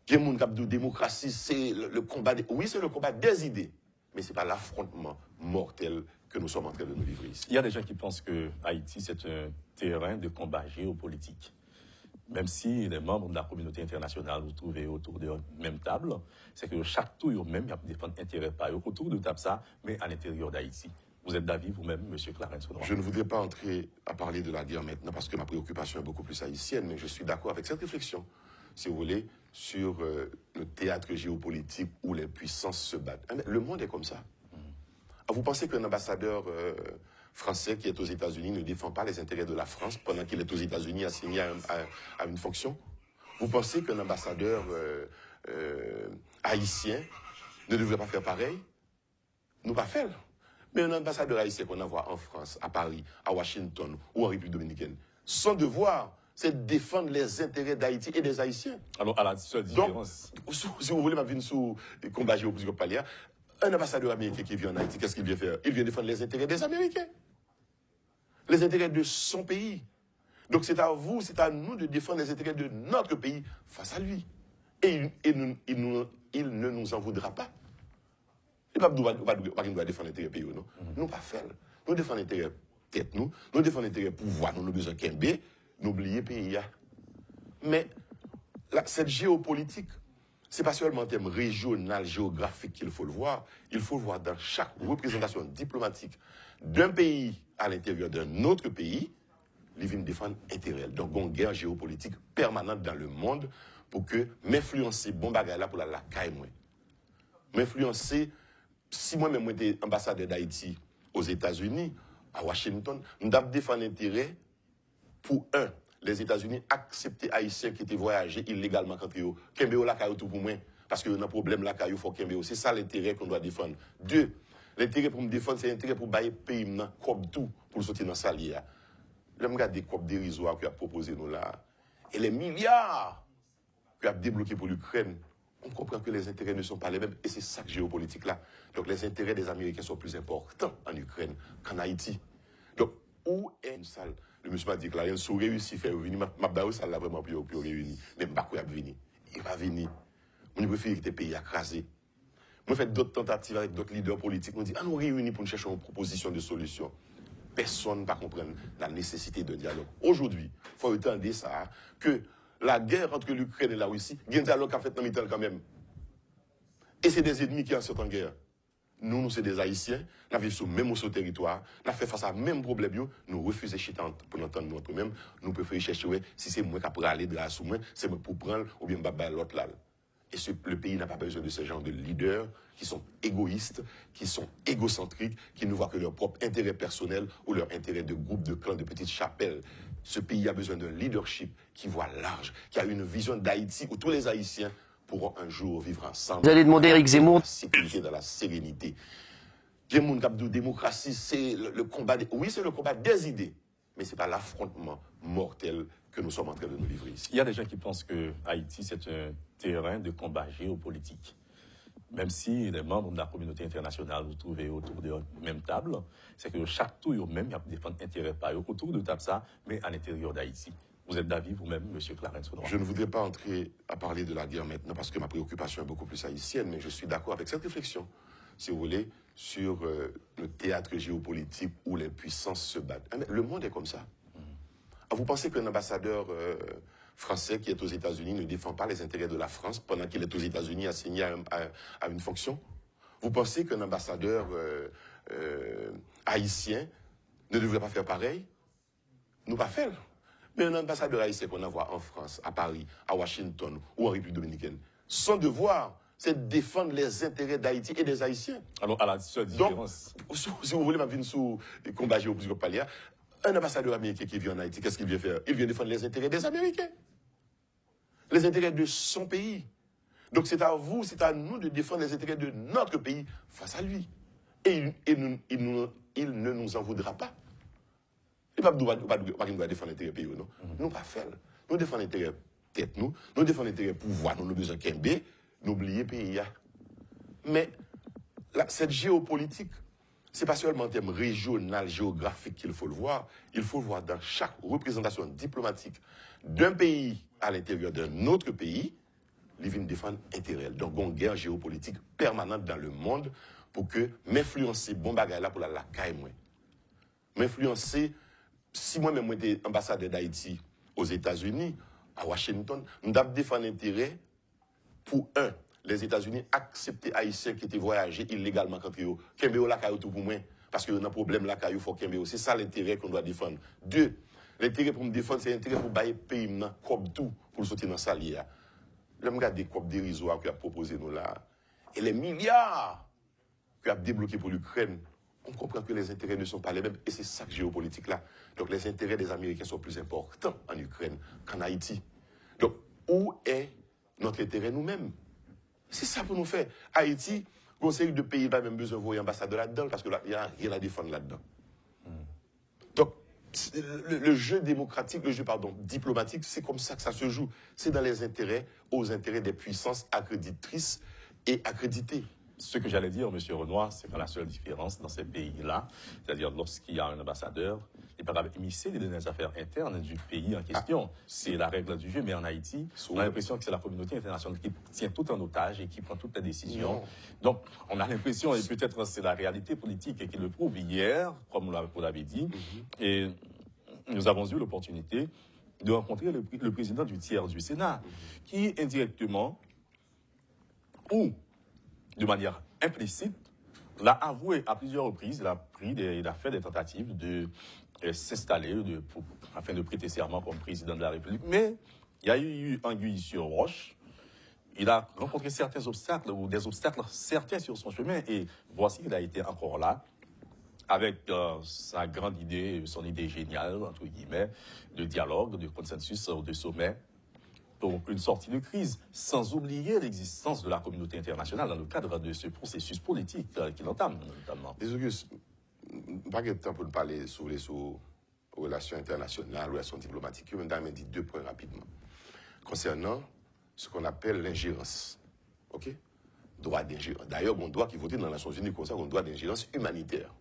La démocratie, c'est le combat oui, c'est le combat des idées, mais ce n'est pas l'affrontement mortel que nous sommes en train de nous livrer ici. Il y a des gens qui pensent que Haïti, c'est un terrain de combat géopolitique. Même si les membres de la communauté internationale vous trouvez autour de la même table, c'est que chaque tour, même, il y a des intérêts pas autour de table ça, mais à l'intérieur d'Haïti. Vous êtes d'avis vous-même, M. Clarence Audran? Je ne voudrais pas entrer à parler de la guerre maintenant parce que ma préoccupation est beaucoup plus haïtienne, mais je suis d'accord avec cette réflexion, si vous voulez, sur le théâtre géopolitique où les puissances se battent. Le monde est comme ça. Vous pensez qu'un ambassadeur français qui est aux États-Unis ne défend pas les intérêts de la France pendant qu'il est aux États-Unis assigné à une fonction? Vous pensez qu'un ambassadeur haïtien ne devrait pas faire pareil? Nous pas faire. Mais un ambassadeur haïtien qu'on envoie en France, à Paris, à Washington ou en République dominicaine, son devoir, c'est de défendre les intérêts d'Haïti et des Haïtiens. Alors, à la seule différence. Donc, si vous voulez ma vie sous le combat géopolitique, un ambassadeur américain qui vient en Haïti, qu'est-ce qu'il vient faire? Il vient défendre les intérêts des Américains. Les intérêts de son pays. Donc c'est à vous, c'est à nous de défendre les intérêts de notre pays face à lui. Et il ne nous en voudra pas. Il ne va pas défendre l'intérêt pays, non? Nous pas faire. Nous défendons l'intérêt tête, nous défendons l'intérêt pouvoir, nous avons besoin qu'un B, nous oublions le pays. Mais cette géopolitique, ce n'est pas seulement en termes régional, géographique qu'il faut le voir. Il faut le voir dans chaque représentation diplomatique d'un pays à l'intérieur d'un autre pays. Ils viennent défendre intérêt. Donc, une guerre géopolitique permanente dans le monde pour que m'influencer bon bagage là pour la caille moi. M'influencer, si moi-même j'étais ambassadeur d'Haïti aux États-Unis, à Washington, nous devons défendre l'intérêt pour les États-Unis accepter Haïtiens qui étaient voyagés illégalement quand ils ont Kembeo la caillou tout pour moi parce que y a un problème la caillou faut Kembeo, c'est ça l'intérêt qu'on doit défendre. 2, l'intérêt pour me défendre c'est l'intérêt pour bailler pays maintenant comme tout pour sortir dans salière. Je regarde des copes dérisoires qu'il a proposé nous là et les milliards qu'il a débloqués pour l'Ukraine. On comprend que les intérêts ne sont pas les mêmes et c'est ça que géopolitique là. Donc les intérêts des Américains sont plus importants en Ukraine qu'en Haïti. Donc où est une salle? Le monsieur m'a dit que la rien sous réussi faire venir ma baou ça là vraiment pour réunir mais pas quoi venir. Il va venir. On préfère que les pays écrasés. Moi fait d'autres tentatives avec d'autres leaders politiques, on dit nous réunir pour nous chercher une proposition de solution. Personne ne va comprendre la nécessité d'un dialogue. Aujourd'hui, il faut entendre ça que la guerre entre l'Ukraine et la Russie, il y a un dialogue qui a fait dans le temps quand même. Et c'est des ennemis qui sont en guerre. Nous sommes des Haïtiens, nous vivons sur le même territoire, nous fait face à même problème, nous refusons de pour l'entendre nous-mêmes, nous préférons chercher si c'est moi qui après aller grâce ou moi, c'est moi pour prendre ou bien l'autre là. Et le pays n'a pas besoin de ce genre de leaders qui sont égoïstes, qui sont égocentriques, qui ne voient que leur propre intérêt personnel ou leur intérêt de groupe, de clan, de petites chapelles. Ce pays a besoin d'un leadership qui voit large, qui a une vision d'Haïti où tous les Haïtiens pourront un jour vivre ensemble. Vous allez demander à Éric Zemmour. Dans la sécurité, dans la sérénité. La démocratie, c'est le combat. Oui, c'est le combat des idées, mais ce n'est pas l'affrontement mortel que nous sommes en train de nous livrer ici. Il y a des gens qui pensent que Haïti, c'est un terrain de combat géopolitique. Même si les membres de la communauté internationale vous trouvez autour de la même table, c'est que chaque tour, même, il y a des intérêts pas autour de table ça, mais à l'intérieur d'Haïti. Vous êtes d'avis vous-même, M. Clarence Audran? Je ne voudrais pas entrer à parler de la guerre maintenant parce que ma préoccupation est beaucoup plus haïtienne, mais je suis d'accord avec cette réflexion, si vous voulez, sur le théâtre géopolitique où les puissances se battent. Le monde est comme ça. Vous pensez qu'un ambassadeur français qui est aux États-Unis ne défend pas les intérêts de la France pendant qu'il est aux États-Unis assigné à une fonction? Vous pensez qu'un ambassadeur haïtien ne devrait pas faire pareil? Nous pas faire. Mais un ambassadeur haïtien qu'on envoie en France, à Paris, à Washington ou en République dominicaine, son devoir, c'est de défendre les intérêts d'Haïti et des Haïtiens. Alors, à la seule différence. Donc, si vous voulez, ma vie sous le combat géopolitique, un ambassadeur américain qui vient en Haïti, qu'est-ce qu'il vient faire? Il vient défendre les intérêts des Américains. Les intérêts de son pays. Donc, c'est à vous, c'est à nous de défendre les intérêts de notre pays face à lui. Et il ne nous en voudra pas. Il ne va pas défendre l'intérêt pays, non? Nous pas faire. Nous défendons l'intérêt tête, nous défendons l'intérêt pouvoir, nous avons besoin de Kembe, nous oublions pays. Mais cette géopolitique, ce n'est pas seulement en termes régional, géographique qu'il faut le voir. Il faut le voir dans chaque représentation diplomatique d'un pays à l'intérieur d'un autre pays, ils viennent défendre l'intérêt. Donc, une guerre géopolitique permanente dans le monde pour que m'influencer bon bagage là pour la caille moi. M'influencer, si moi-même j'étais ambassadeur d'Haïti aux États-Unis, à Washington, nous devons défendre l'intérêt pour les États-Unis accepter Haïtiens qui étaient voyagés illégalement contre eux. Kembe la caillou tout pour moi. Parce que y a un problème là, il faut Kembe. C'est ça l'intérêt qu'on doit défendre. 2, l'intérêt pour me défendre, c'est l'intérêt pour bailler pays comme tout pour le sortir dans sa lière. Là, je regarde des copes dérisoires qu'il a proposé nous là. Et les milliards qu'il a débloqués pour l'Ukraine, on comprend que les intérêts ne sont pas les mêmes. Et c'est ça que géopolitique là. Donc les intérêts des Américains sont plus importants en Ukraine qu'en Haïti. Donc, où est notre intérêt nous-mêmes? C'est ça pour nous faire. Haïti, conseil de pays, n'a même besoin d'envoyer un ambassadeur là-dedans parce qu'il n'y a rien à défendre là-dedans. Donc, le jeu démocratique, diplomatique, c'est comme ça que ça se joue. C'est dans les intérêts, aux intérêts des puissances accréditrices et accréditées. Ce que j'allais dire, M. Renoir, c'est que la seule différence dans ces pays-là, c'est-à-dire lorsqu'il y a un ambassadeur, il n'est pas immiscé dans les affaires internes du pays en question. C'est la règle du jeu, mais en Haïti, on a l'impression que c'est la communauté internationale qui tient tout en otage et qui prend toutes les décisions. Non. Donc, on a l'impression, et peut-être c'est la réalité politique qui le prouve hier, comme vous l'avez dit, et nous avons eu l'opportunité de rencontrer le président du tiers du Sénat, qui indirectement, ou de manière implicite, l'a avoué à plusieurs reprises, il a fait des tentatives de s'installer afin de prêter serment comme président de la République. Mais il y a eu anguille sur roche. Il a rencontré certains obstacles, ou des obstacles certains sur son chemin, et voici, il a été encore là, avec sa grande idée, son idée géniale, entre guillemets, de dialogue, de consensus, de sommet, pour une sortie de crise, sans oublier l'existence de la communauté internationale dans le cadre de ce processus politique qu'il entame, notamment. Désolé, pas de temps pour nous parler sur les relations internationales, relations diplomatiques. Je vais dire 2 points rapidement. Concernant ce qu'on appelle l'ingérence. OK? Droit d'ingérence. D'ailleurs, on doit qui voter dans les Nations Unies concerne un droit d'ingérence humanitaire.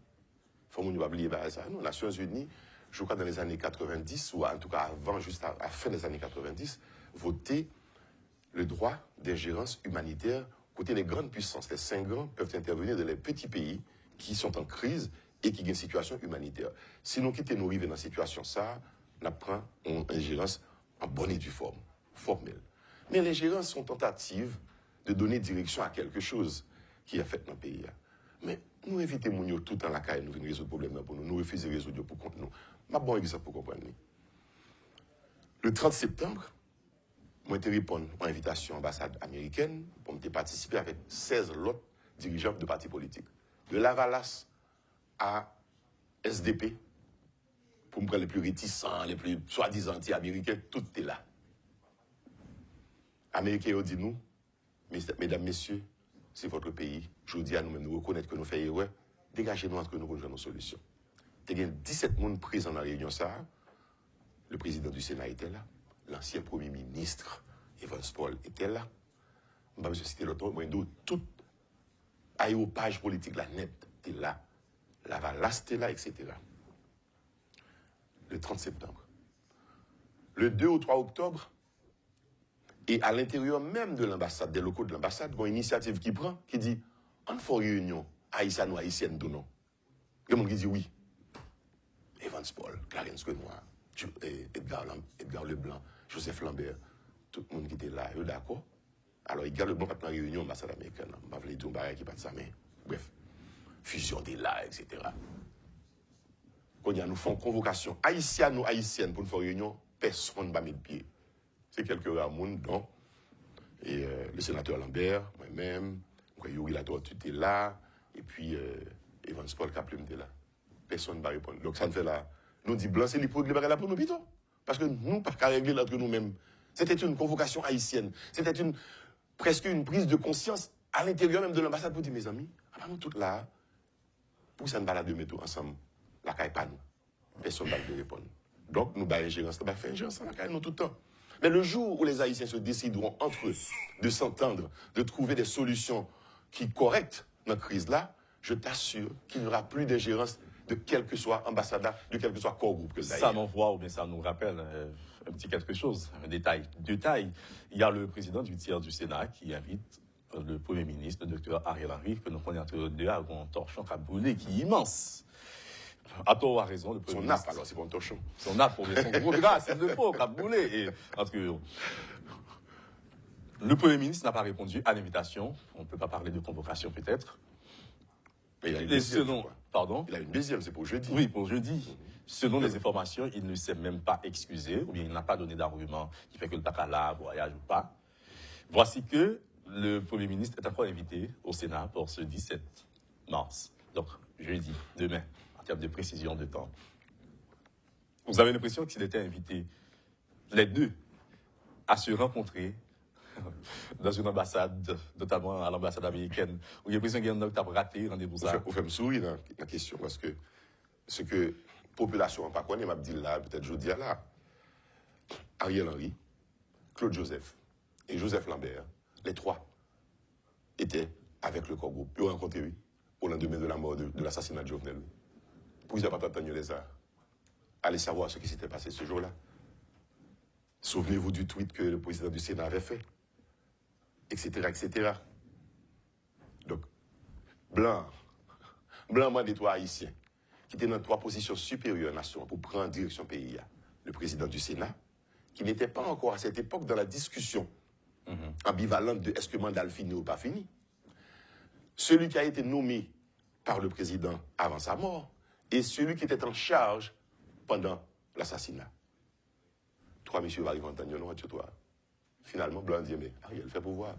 Il faut que nous ne oublier ça. Nous, les Nations Unies, je crois dans les années 90, ou en tout cas avant, juste à la fin des années 90, voter le droit d'ingérence humanitaire côté les grandes puissances. Les 5 grands peuvent intervenir dans les petits pays qui sont en crise et qui ont une situation humanitaire. Si nous quittons nos rives dans cette situation, ça, on prend une ingérence en bonne et due forme, formelle. Mais l'ingérence sont tentatives de donner direction à quelque chose qui est fait dans le pays. Mais nous évitons Mounio tout dans la caille, nous venons résoudre le problème pour nous, nous refusons de résoudre pour contre nous. Ma bon exemple pour comprendre. Le 30 septembre, moi, j'ai répondu à l'invitation à l'ambassade américaine pour me participer avec 16 autres dirigeants de partis politiques. De Lavalas à SDP, pour me prendre les plus réticents, les plus soi-disant anti-américains, tout est là. Américains ont dit nous, mesdames, messieurs, c'est votre pays. Je vous dis à nous-mêmes, nous reconnaître que nous faisons erreur. Dégagez-nous entre nous pour nous nos solutions. Il y a 17 personnes présents dans la réunion ça. Le président du Sénat était là. L'ancien Premier ministre, Evans Paul, était là. Je ne vais pas citer l'autre, mais tout aéropage politique, la net, était là. Lavalas était là, etc. Le 30 septembre. Le 2 ou 3 octobre, et à l'intérieur même de l'ambassade, des locaux de l'ambassade, il y a une initiative qui prend, qui dit, on fait une réunion haïtienne ou haïtienne de non. Il y a des gens qui disent oui. Evans Paul, Clarence Renoir, Edgar Leblanc, Joseph Lambert, tout le monde qui était là, eux d'accord. Alors, Edgar Leblanc va prendre une réunion ambassade américaine. Je ne vais pas dire un barrage qui pas de ça, mais bref, fusion des là, etc. Quand nous faisons convocation haïtienne ou haïtienne pour nous faire une réunion, personne ne va mettre pied. C'est quelques rares monde dont Et le sénateur Lambert, moi-même, Yuri Latorre, tu étais là, et puis Evans Paul Kaplum était là. Personne ne va répondre. Donc ça nous fait là. Nous dit blanc, c'est les pour libérer la pour nous, plutôt. Parce que nous, pas qu'à régler entre nous-mêmes. C'était une convocation haïtienne. C'était presque une prise de conscience à l'intérieur même de l'ambassade pour dire, mes amis, nous tous là, pour ça ne balade de métaux ensemble, la caille pas nous. Personne ne va répondre. Donc, nous, ingérence, nous faire ingérence la caille, nous, tout le temps. Mais le jour où les Haïtiens se décideront entre eux de s'entendre, de trouver des solutions qui correctent notre crise-là, je t'assure qu'il n'y aura plus d'ingérence de quel que soit ambassadeur, de quel que soit corps groupe que ça m'envoie ou bien ça nous rappelle un petit quelque chose, un détail. Il y a le président du tiers du Sénat qui invite le Premier ministre, le docteur Ariel Henry, que nous connaissons entre deux à un torchon qui a brûlé, qui est immense. À tort ou à raison, le Premier ministre. Son nappe, alors, c'est pas un torchon. Son nappe, son gros gras, c'est le faux, qui a brûlé. Et, parce que le Premier ministre n'a pas répondu à l'invitation. On ne peut pas parler de convocation, peut-être. Mais il a une deuxième. Pardon? Il a une deuxième, c'est pour jeudi. Oui, pour jeudi. Selon les informations, il ne s'est même pas excusé, ou bien il n'a pas donné d'argument qui fait que le Takala voyage ou pas. Voici que le Premier ministre est encore invité au Sénat pour ce 17 mars. Donc, jeudi, demain, en termes de précision de temps. Vous avez l'impression qu'il était invité, les deux, à se rencontrer dans une ambassade, notamment à l'ambassade américaine, où il y a l'impression qu'il y a un homme qui a raté rendez-vous ça. Vous faites me sourire dans la question, parce que ce que la population n'a pas connu, m'a dit là, peut-être je dis là, Ariel Henry, Claude Joseph et Joseph Lambert, les trois, étaient avec le corps groupe. Ils ont rencontré au lendemain de la mort de l'assassinat de Jovenel. Pour ils n'ont pas entendu les arts. Allez savoir ce qui s'était passé ce jour-là. Souvenez-vous du tweet que le président du Sénat avait fait, etc., etc. Donc, Blanc moi des trois haïtiens, qui étaient dans trois positions supérieures nation pour prendre direction pays. Le président du Sénat, qui n'était pas encore à cette époque dans la discussion ambivalente de est-ce que mandat fini ou pas fini. Celui qui a été nommé par le président avant sa mort, et celui qui était en charge pendant l'assassinat. Trois messieurs arrivent en Tagnon, non, toi. Finalement, Blanc dit, mais Ariel, fait pouvoir,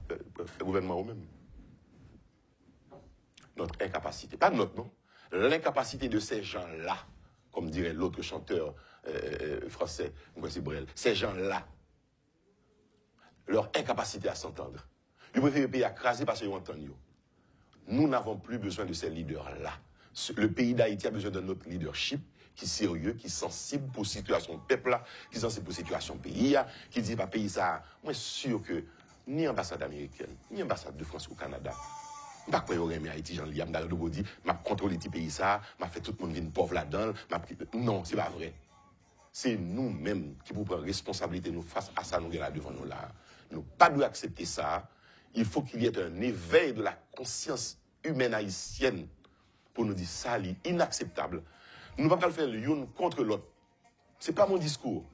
fait gouvernement au même. Notre incapacité, pas notre, non, l'incapacité de ces gens-là, comme dirait l'autre chanteur français, c'est Brel, ces gens-là, leur incapacité à s'entendre. Ils préfèrent le pays écraser parce qu'ils entendent. Nous n'avons plus besoin de ces leaders-là. Le pays d'Haïti a besoin de notre leadership qui est sérieux, qui est sensible pour la situation du peuple, qui est sensible pour la situation du pays, qui dit pas pays ça. Moi, je suis sûr que ni ambassade américaine, ni ambassade de France ou Canada, je ne sais pas quoi Haïti, j'en lis, je m'a contrôlé le pays ça, m'a fait tout le monde venir pauvre là-dedans. Non, c'est pas vrai. C'est nous-mêmes qui pouvons prendre responsabilité nous face à ça, nous là devant nous là. Nous pas dû accepter ça. Il faut qu'il y ait un éveil de la conscience humaine haïtienne pour nous dire ça, c'est inacceptable. Nous ne pouvons pas le faire l'une contre l'autre. Ce n'est pas mon discours.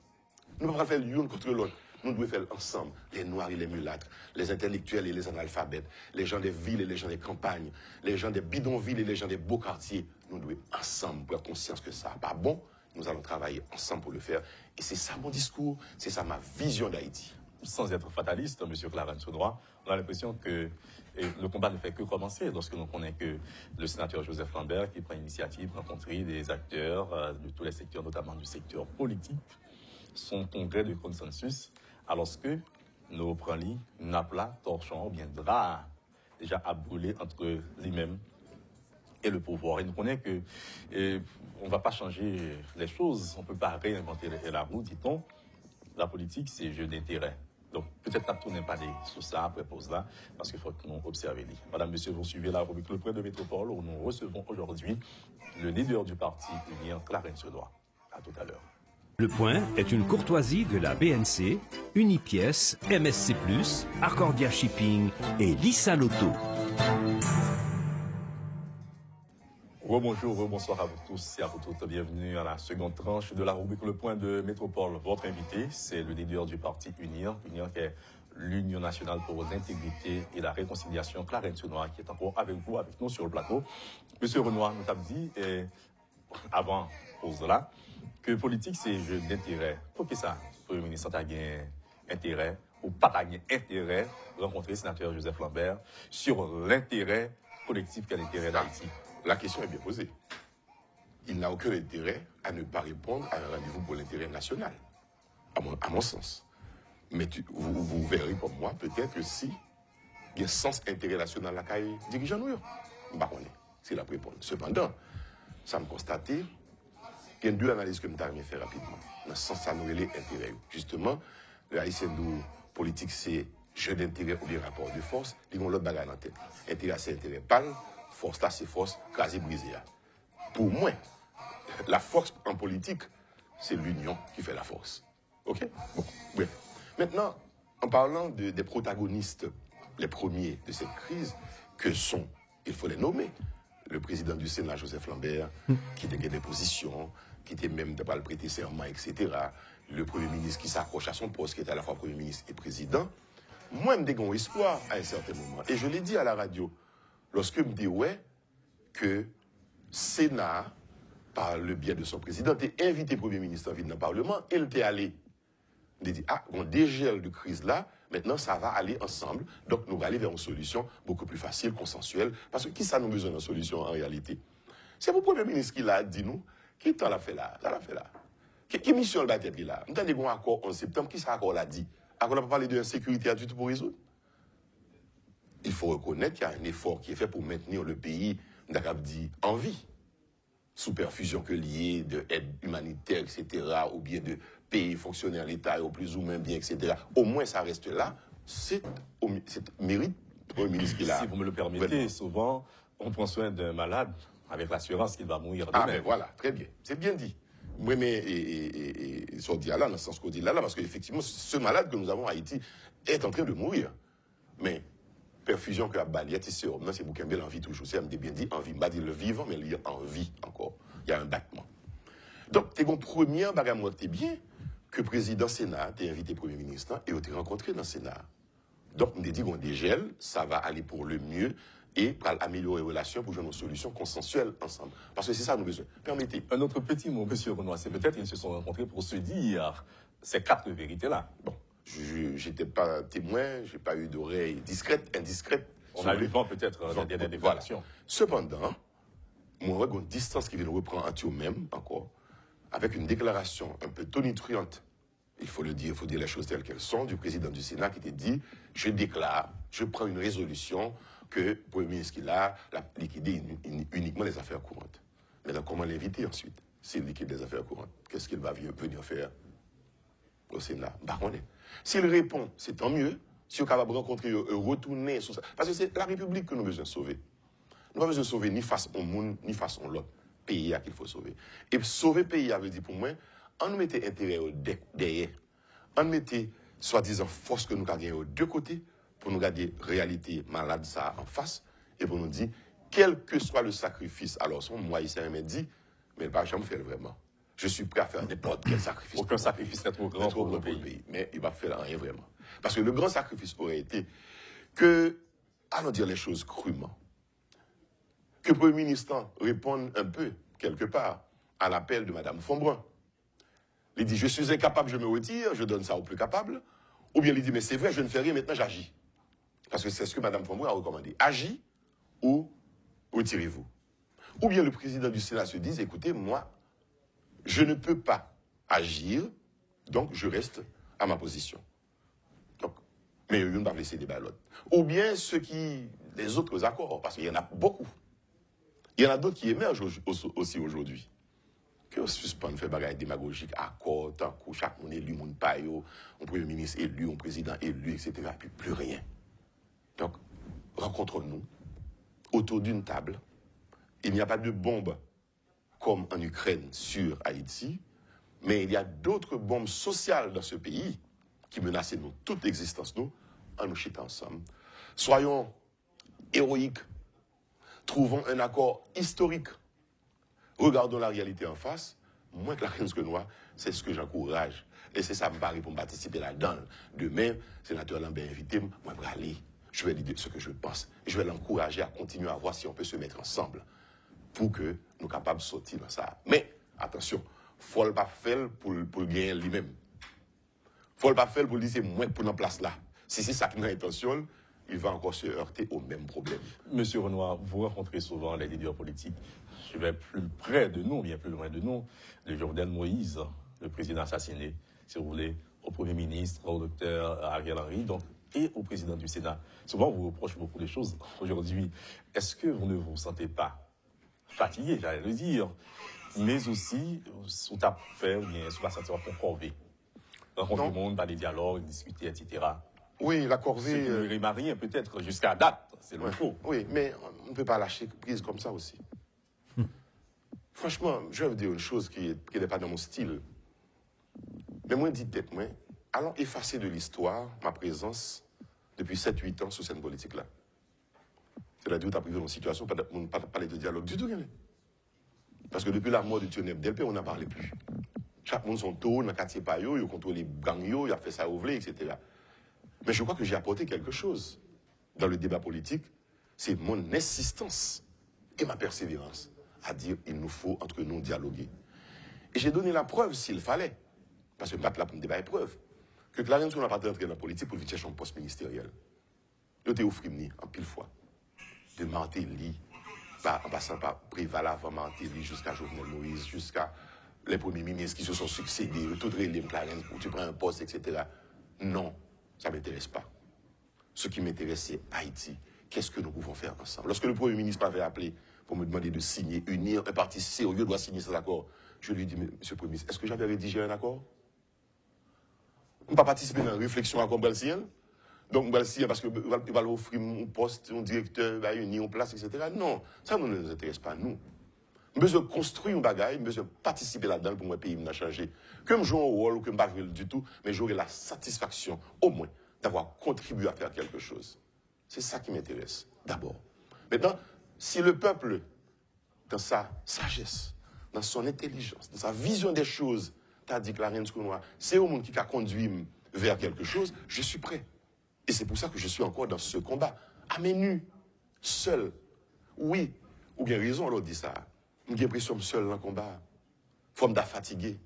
Nous ne pouvons pas le faire l'une contre l'autre. Nous devons faire ensemble, les noirs et les mulâtres, les intellectuels et les analphabètes, les gens des villes et les gens des campagnes, les gens des bidonvilles et les gens des beaux quartiers. Nous devons ensemble prendre conscience que ça n'est pas bon. Nous allons travailler ensemble pour le faire. Et c'est ça mon discours, c'est ça ma vision d'Haïti. Sans être fataliste, M. Clarence Soudroit, on a l'impression que le combat ne fait que commencer lorsque l'on connaît que le sénateur Joseph Lambert, qui prend l'initiative de rencontrer des acteurs de tous les secteurs, notamment du secteur politique, son congrès de consensus, alors que nos prenlis, Napla, Torchon, bien drap, déjà à brûler entre lui-même et le pouvoir. Et nous connaissons que on ne va pas changer les choses, on ne peut pas réinventer la roue, dit-on. La politique, c'est jeu d'intérêt. Donc, peut-être que tout n'est pas sur ça après pause là, parce qu'il faut que nous observions. Madame, Monsieur, vous suivez la rubrique Le Point de Métropole, où nous recevons aujourd'hui le leader du parti unien, Clarence Soudroit. À tout à l'heure. Le Point est une courtoisie de la BNC, Unipièce, MSC+, Accordia Shipping et Lissa Lotto. Bonjour, bonsoir à vous tous et à vous toutes. Bienvenue à la seconde tranche de la rubrique Le Point de Métropole. Votre invité, c'est le leader du parti UNIR, qui est l'Union nationale pour l'intégrité et la réconciliation, Clarence Soudroit, qui est encore avec vous, avec nous sur le plateau. Monsieur Renoir nous a dit, avant pause là, que politique, c'est jeu d'intérêt. Pour que ça, le Premier ministre a gagné intérêt ou pas gagner intérêt rencontrer le sénateur Joseph Lambert sur l'intérêt collectif qu'est l'intérêt d'Haïti? La question est bien posée. Il n'a aucun intérêt à ne pas répondre à un rendez-vous pour l'intérêt national, à mon sens. Mais vous verrez comme moi, peut-être que si il y a un sens intérêt national à la dirigeant nous, c'est la réponse. Cependant, ça me constate, il y a deux analyses que je vais faire rapidement. Dans ce sens, ça nous relève intérêt. Justement, le haïtien politique, c'est jeu d'intérêt ou des rapports de force, ils ont l'autre bagarre en tête. Intérêt, c'est intérêt pâle, force là, c'est force, crasé, brisé. Pour moi, la force en politique, c'est l'union qui fait la force. OK? Bon, bref. Maintenant, en parlant des protagonistes, les premiers de cette crise, que sont, il faut les nommer, le président du Sénat, Joseph Lambert, qui était des positions, qui était même de ne pas le prêter serment, etc. Le Premier ministre qui s'accroche à son poste, qui est à la fois Premier ministre et président. Moi, je me dis espoir à un certain moment. Et je l'ai dit à la radio, lorsque je me dis, ouais, que Sénat, par le biais de son président, a invité le Premier ministre en ville dans le Parlement, et il était allé. Il a dit, on dégèle de crise là, maintenant ça va aller ensemble, donc nous allons aller vers une solution beaucoup plus facile, consensuelle, parce que qui ça nous besoin d'une solution en réalité? C'est le Premier ministre qui l'a dit nous, qui t'en l'a fait là, Qui mission le bâtiment là? Nous avons un accord en septembre, qui ça accord l'a dit? On n'a pas parlé de sécurité à tout pour résoudre. Il faut reconnaître qu'il y a un effort qui est fait pour maintenir le pays, en vie. Sous perfusion que liée de aide humanitaire, etc., ou bien de payer fonctionnaires l'État, ou plus ou moins bien, etc. Au moins, ça reste là. C'est mérite au ministre qui l'a. Si vous me le permettez, souvent, on prend soin d'un malade avec l'assurance qu'il va mourir demain. Ah, mais voilà, très bien. C'est bien dit. Oui, mais ils sont dit là, dans le sens qu'on dit là, parce qu'effectivement, ce malade que nous avons à Haïti est en train de mourir. Mais perfusion que la balayette, c'est vous qui avez l'envie toujours. C'est bien dit, envie. Je ne dire le vivant, mais il y a envie encore. Il y a un battement. Donc, tu es une première bagarre, t'es bien que le président Sénat t'a invité le Premier ministre et t'es rencontré dans le Sénat. Donc, on a dit qu'on dégèle, ça va aller pour le mieux et pour améliorer les relations pour jouer une solution consensuelle ensemble. Parce que c'est ça nous besoin. Permettez. Un autre petit mot, monsieur Renoir, c'est peut-être qu'ils se sont rencontrés pour se dire ces quatre vérités-là. Bon. Je n'étais pas témoin, je n'ai pas eu d'oreille discrète, indiscrète. On a eu le vent peut-être dans la dernière déclaration. Voilà. Cependant, moi, j'ai une distance qui vient de reprendre en même encore, avec une déclaration un peu tonitruante, il faut le dire, il faut dire les choses telles qu'elles sont, du président du Sénat qui était dit, je déclare, je prends une résolution que le Premier ministre qui l'a liquidé uniquement les affaires courantes. Mais là, comment l'inviter ensuite, s'il liquide les affaires courantes? Qu'est-ce qu'il va venir faire au Sénat? S'il répond, c'est tant mieux. Si on est capable de rencontrer, retourner sur ça. Parce que c'est la République que nous avons besoin de sauver. Nous n'avons pas besoin de sauver ni face au monde, ni face à l'autre. Pays qu'il faut sauver. Et sauver le pays, veut dire pour moi, on nous mettait intérêt derrière. On mettait, soi-disant, force que nous avons aux deux côtés pour nous garder réalité malade ça en face et pour nous dire, quel que soit le sacrifice, alors moi, il s'est dit, mais il ne va jamais faire vraiment. Je suis prêt à faire n'importe quel sacrifice. Aucun sacrifice n'est trop grand pour le pays. Mais il va faire rien vraiment. Parce que le grand sacrifice aurait été que, allons dire les choses crûment, que le Premier ministre réponde un peu, quelque part, à l'appel de Mme Fonbrun. Il dit, je suis incapable, je me retire, je donne ça au plus capable. Ou bien il dit, mais c'est vrai, je ne fais rien, maintenant j'agis. Parce que c'est ce que Mme Fonbrun a recommandé. Agis ou retirez-vous. Ou bien le président du Sénat se dit, écoutez, moi, je ne peux pas agir, donc je reste à ma position. Donc, mais il ne va pas laisser des ballottes. Ou bien les autres accords, parce qu'il y en a beaucoup. Il y en a d'autres qui émergent aussi aujourd'hui. Que on suspend, fait bagaille démagogique, accord, tant que chaque monde élu, mon payo, un premier ministre élu, un président élu, etc. Puis plus rien. Donc, rencontrons-nous autour d'une table. Il n'y a pas de bombe comme en Ukraine sur Haïti, mais il y a d'autres bombes sociales dans ce pays qui menacent nous, toute l'existence, nous, en nous chitant ensemble. Soyons héroïques, trouvons un accord historique, regardons la réalité en face, moins que la crise que nous, c'est ce que j'encourage. Et c'est ça me paraît pour me participer là-dedans. Demain, sénateur Lambert invité, moi je vais aller, je vais lui dire ce que je pense, et je vais l'encourager à continuer à voir si on peut se mettre ensemble pour que nous soyons capables de sortir dans ça. Mais, attention, il ne faut pas faire pour gagner lui-même. Faut pas faire pour dire c'est moins pour la place là. Si c'est ça qui est intention, il va encore se heurter au même problème. Monsieur Renoir, vous rencontrez souvent les leaders politiques. Je vais plus près de nous, bien plus loin de nous. Le Jovenel Moïse, le président assassiné, si vous voulez, au Premier ministre, au docteur Ariel Henry, donc, et au président du Sénat. Souvent, on vous reproche beaucoup de choses aujourd'hui. Est-ce que vous ne vous sentez pas fatigué, j'allais le dire, mais aussi sous ta faire, bien, sous la sentir pour corvée? Rencontrer le monde, parler dialogue, discuter, etc. Oui, la corvée. Ce qui ne rien peut-être jusqu'à date, c'est le faux. Oui, mais on ne peut pas lâcher prise comme ça aussi. Franchement, je vais vous dire une chose qui n'est pas dans mon style. Mais moi, dites tête, moi, allons effacer de l'histoire ma présence depuis 7-8 ans sur cette politique-là. C'est-à-dire que tu as privé dans une situation, pas parler de dialogue du tout. Parce que depuis la mort de Tioneb Delpé, on n'en parlait plus. Chaque monde son tour, dans le quartier Payo, il contrôle les gangs, il a fait ça au vlé, etc. Mais je crois que j'ai apporté quelque chose dans le débat politique. C'est mon insistance et ma persévérance à dire il nous faut entre nous dialoguer. Et j'ai donné la preuve s'il fallait, parce que pas là pour me débattre preuve, que Clarence n'a pas entré dans la politique pour chercher un poste ministériel. Il était offert en pile fois. De Martelly, en passant par Préval avant Martelly, jusqu'à Jovenel Moïse, jusqu'à les premiers ministres qui se sont succédés, tout les Clarence pour tu prends un poste, etc. Non, ça ne m'intéresse pas. Ce qui m'intéresse, c'est Haïti. Qu'est-ce que nous pouvons faire ensemble? Lorsque le Premier ministre m'avait appelé pour me demander de signer, unir un parti sérieux doit signer cet accord, je lui ai dit, Monsieur le Premier ministre, est-ce que j'avais rédigé un accord? On ne peut pas participer dans la réflexion à comme Balsien. Donc, on va le signer parce qu'il va offrir un poste, un directeur, va unir en place, etc. Non, ça ne nous intéresse pas, nous. On besoin de construire un bagage, on besoin de participer là-dedans pour mon pays m'a changé. Que je joue un rôle ou que je ne joue du tout, mais j'aurai la satisfaction, au moins, d'avoir contribué à faire quelque chose. C'est ça qui m'intéresse, d'abord. Maintenant, si le peuple, dans sa sagesse, dans son intelligence, dans sa vision des choses, t'a dit que la reine Skounoua, c'est au monde qui a conduit vers quelque chose, je suis prêt. Et c'est pour ça que je suis encore dans ce combat, à mes nus, seul. Oui, ou bien raison, on dit ça. J'ai l'impression seul dans le combat. Faut me fatigué.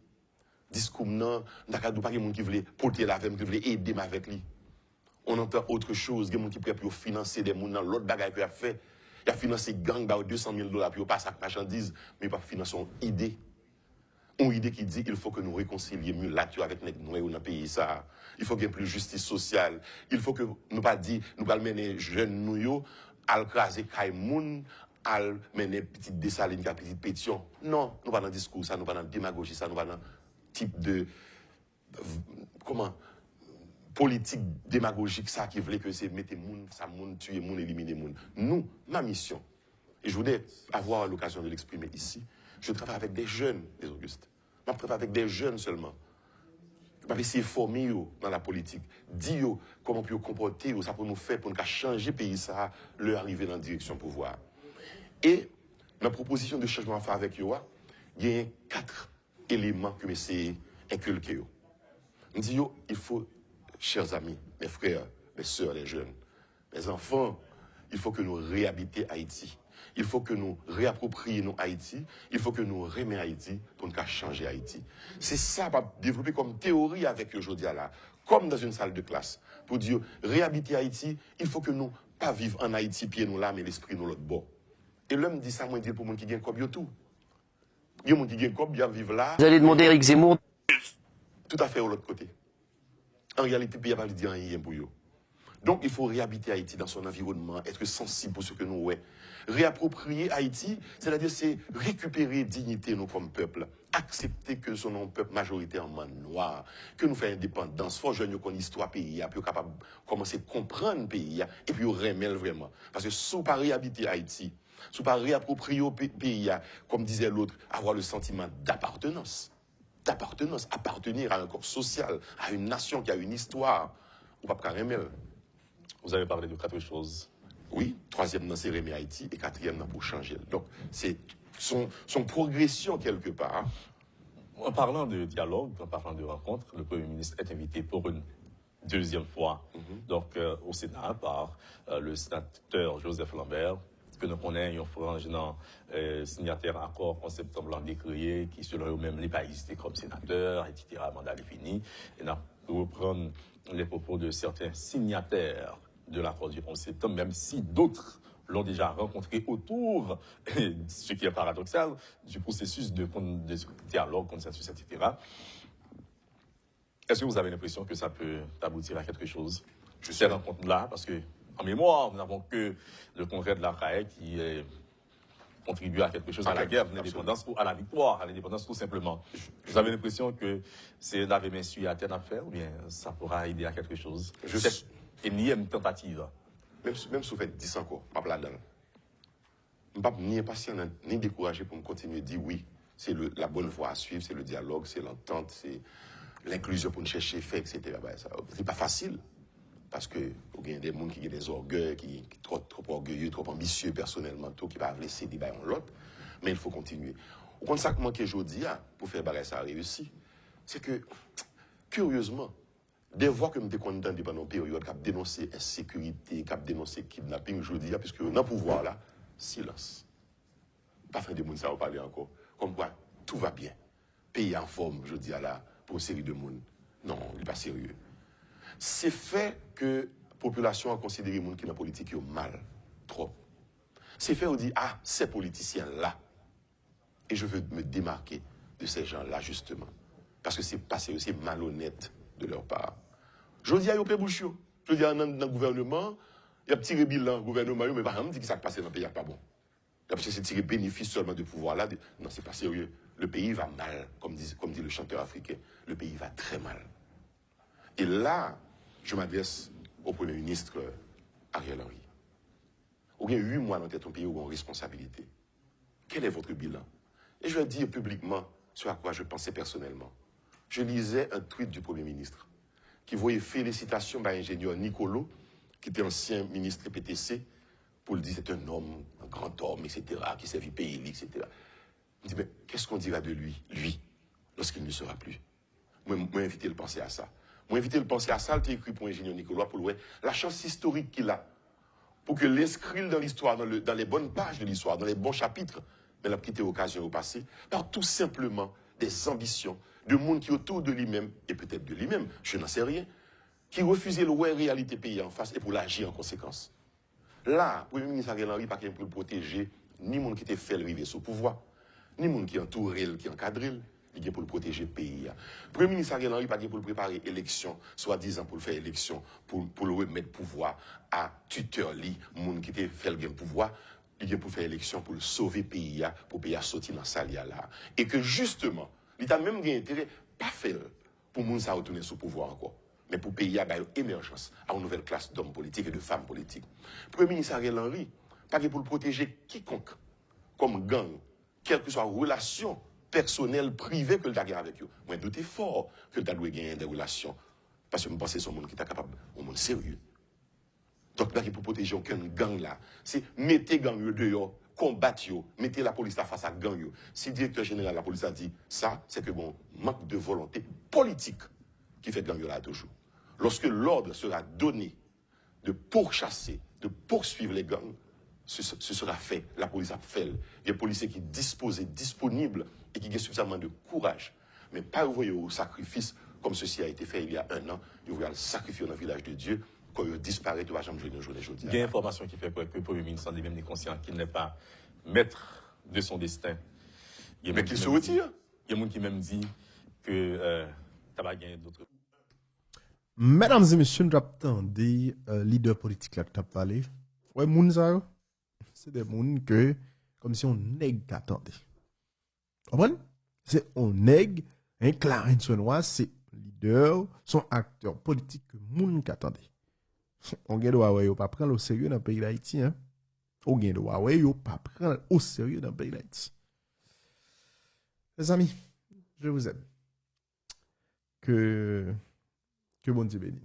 Discours non, d'accord, pas quelqu'un qui voulait porter la veine, qui voulait aider avec lui. On entend autre chose, il y a des gens qui prêt pour financer des gens dans l'autre bagaille qu'il a fait. Il a financé gang par $200 000 pour passer à marchandise, mais il pas financer une idée. Une idée qui dit qu'il faut que nous réconcilions mieux là-dessus avec nous dans le pays ça. Il faut qu'il y ait plus de justice sociale. Il faut que nous pas dire nous pas mener jeunes nous à craser Kaimoun, à mener petite dessaline, petite pétition. Non, nous pas dans discours ça, nous pas dans démagogie ça, nous pas dans type de politique démagogique ça qui voulait que c'est mettre moun, ça moun, tuer moun, éliminer moun. Nous, ma mission, et je voulais avoir l'occasion de l'exprimer ici, je travaille avec des jeunes, les Augustes. Je travaille avec des jeunes seulement. Je vais essayer de former dans la politique, dire comment on peut comporter, ça peut nous faire pour nous changer le pays, ça, leur arriver dans la direction pouvoir. Et ma proposition de changement à faire avec eux, il y a 4 éléments que j'essaie d'inculquer. Je dis, il faut, chers amis, mes frères, mes soeurs, les jeunes, mes enfants, il faut que nous réhabitions Haïti. Il faut que nous réapproprions Haïti. Il faut que nous remettions Haïti pour nous changer Haïti. C'est ça, va développer comme théorie avec aujourd'hui là, comme dans une salle de classe. Pour dire, réhabiter Haïti, il faut que nous pas vivre en Haïti, pied nous là, mais l'esprit nous l'autre bord. Et l'homme dit ça, moi, dit pour les gens qui gagnent comme tout. Il y a des gens qui gagnent comme, bien vivre là. Vous allez demander à Éric Zemmour. Tout à fait de l'autre côté. En réalité, il n'y a pas de dire rien pour eux. Donc, il faut réhabiter Haïti dans son environnement, être sensible pour ce que nous voyons. Réapproprier Haïti, c'est-à-dire c'est récupérer dignité nous comme peuple, accepter que nous sommes un peuple majoritairement noir, que nous faisons indépendance, faut que nous connaissons l'histoire pays, puis capable de commencer à comprendre le pays, et puis remettre vraiment. Parce que si on ne pas réhabiter Haïti, si on ne pas réapproprier le pays, comme disait l'autre, avoir le sentiment d'appartenance, appartenir à un corps social, à une nation qui a une histoire, on ne peut pas remettre. Vous avez parlé de 4 choses. Oui, 3e, c'est Rémi Haïti, et 4e, pour changer. Donc, c'est son progression quelque part. En parlant de dialogue, en parlant de rencontre, le Premier ministre est invité pour une 2e fois donc, au Sénat par le sénateur Joseph Lambert, que nous connaissons, une frange dans signataire accord en septembre l'an décrié, qui selon eux-mêmes les pays étaient comme sénateurs, etc. Mandat est fini. Et là, pour reprendre les propos de certains signataires de l'accord du 11 septembre, même si d'autres l'ont déjà rencontré autour, ce qui est paradoxal, du processus de dialogue, consensus, etc. Est-ce que vous avez l'impression que ça peut aboutir à quelque chose, ces rencontres-là? Parce que, en mémoire, nous n'avons que le congrès de la CAE qui contribue à quelque chose, à la guerre de l'indépendance ou à la victoire, à l'indépendance tout simplement. Vous avez l'impression que c'est la main sur la tête à faire ou bien ça pourra aider à quelque chose? Cette énième tentative. Même si vous faites 10 encore, pas là-dedans. Je ne suis ni impatient ni découragé pour me continuer à dire oui, c'est la bonne voie à suivre, c'est le dialogue, c'est l'entente, c'est l'inclusion pour nous chercher fait, etc. Ben, ce n'est pas facile. Parce que il y a des gens qui ont des orgueils, qui sont trop orgueilleux, trop ambitieux personnellement, tout, qui ne peuvent pas laisser des bails en l'autre. Mais il faut continuer. Au contraire, ça que moi, aujourd'hui, pour faire barrer ça réussi, c'est que, curieusement, des voix que je me déconne pendant une période, qui ont dénoncé insécurité, qui ont dénoncé kidnapping aujourd'hui, puisque dans le pouvoir là, silence. Pas fin de monde, ça va parler encore. Comme quoi, tout va bien. Pays en forme, je dis là, pour une série de monde. Non, il n'est pas sérieux. C'est fait que la population a considéré les gens qui sont dans la politique qui ont mal, trop. C'est fait, on dit, ah, ces politiciens-là. Et je veux me démarquer de ces gens-là, justement. Parce que c'est pas sérieux, c'est malhonnête de leur part. Je dis à Yopé Bouchio, je dis dans le gouvernement, il y a un petit bilan le gouvernement, mais par exemple, dit que ça passe dans le pays, pas bon. Parce que c'est tiré bénéfice seulement de pouvoir là. Non, c'est pas sérieux. Le pays va mal, comme dit le chanteur africain. Le pays va très mal. Et là, je m'adresse au Premier ministre Ariel Henry. Il y a 8 mois dans ton pays où on a une responsabilité. Quel est votre bilan? Et je vais dire publiquement ce à quoi je pensais personnellement. Je lisais un tweet du Premier ministre qui voyait félicitations à l'ingénieur Nicolo, qui était ancien ministre PTC, pour le dire c'est un homme, un grand homme, etc., qui servit le pays, etc. Je me dis, mais qu'est-ce qu'on dira de lui, lorsqu'il ne sera plus? Moi, invité le penser à ça. Moi, invité le penser à ça, il a écrit pour l'ingénieur Nicolas, pour le la chance historique qu'il a, pour que l'inscrire dans l'histoire, dans les bonnes pages de l'histoire, dans les bons chapitres, mais il a quitté l'occasion au passé, par tout simplement des ambitions de monde qui autour de lui-même, et peut-être de lui-même, je n'en sais rien, qui refusait le ouais réalité pays en face et pour l'agir en conséquence. Là, le Premier ministre Ariel Henry, pas qu'il pour le protéger, ni monde qui était fait le river sous pouvoir, ni monde qui entoure, qui encadre, il est pour le protéger le pays. Le Premier ministre Ariel Henry, pas qu'il pour le préparer élection, soi-disant pour le faire élection, pour le remettre pouvoir à tuteur, monde qui était fait le pouvoir, il est pour faire élection pour le sauver le pays, pour le pays à sortir dans sa là. Et que justement, l'État même a intérêt, pas fait pour monde ça retourner sous pouvoir encore. Mais pour payer à une émergence, à une nouvelle classe d'hommes politiques et de femmes politiques. Le Premier ministre Ariel Henry, pas pour le protéger quiconque, comme gang, quelle que soit relation personnelle, privée que le a avec eux. Moi, je doute fort que le doit gagner des relations. Parce que je pense que c'est un monde qui est capable, un monde sérieux. Donc, là, pour protéger aucun gang là, c'est mettez gang dehors, combattre, mettez la police face à gang. Si le directeur général de la police a dit ça, c'est que bon, manque de volonté politique qui fait gang là toujours. Lorsque l'ordre sera donné de pourchasser, de poursuivre les gangs, ce sera fait. La police a fait. Il y a des policiers qui sont disposés, disponibles et qui ont suffisamment de courage. Mais pas envoyer au sacrifice comme ceci a été fait il y a 1 an. Ils vont le sacrifier dans le village de Dieu. Quand il disparaît, tu vas jamais jouer une journée aujourd'hui. Il y a une information qui fait que le Premier ministre en est même conscient qu'il n'est pas maître de son destin. Mais qu'il se retire. Il y a des gens qui même dit que tu vas gagner d'autres. Mesdames et messieurs, nous avons des leaders politiques là qui ont parlé. Ouais, Mounzao, c'est des gens que, comme si on nègre t'attendait. Vous comprenez? C'est on nègre, un Clarence Sonois, c'est leader, son acteur politique que moun qu'attendait. On gagne de Huawei, pas prendre au sérieux dans le pays d'Haïti, hein. On gagne de Huawei, pas prendre au sérieux dans le pays d'Haïti. Les amis, je vous aime. Que bon Dieu bénisse.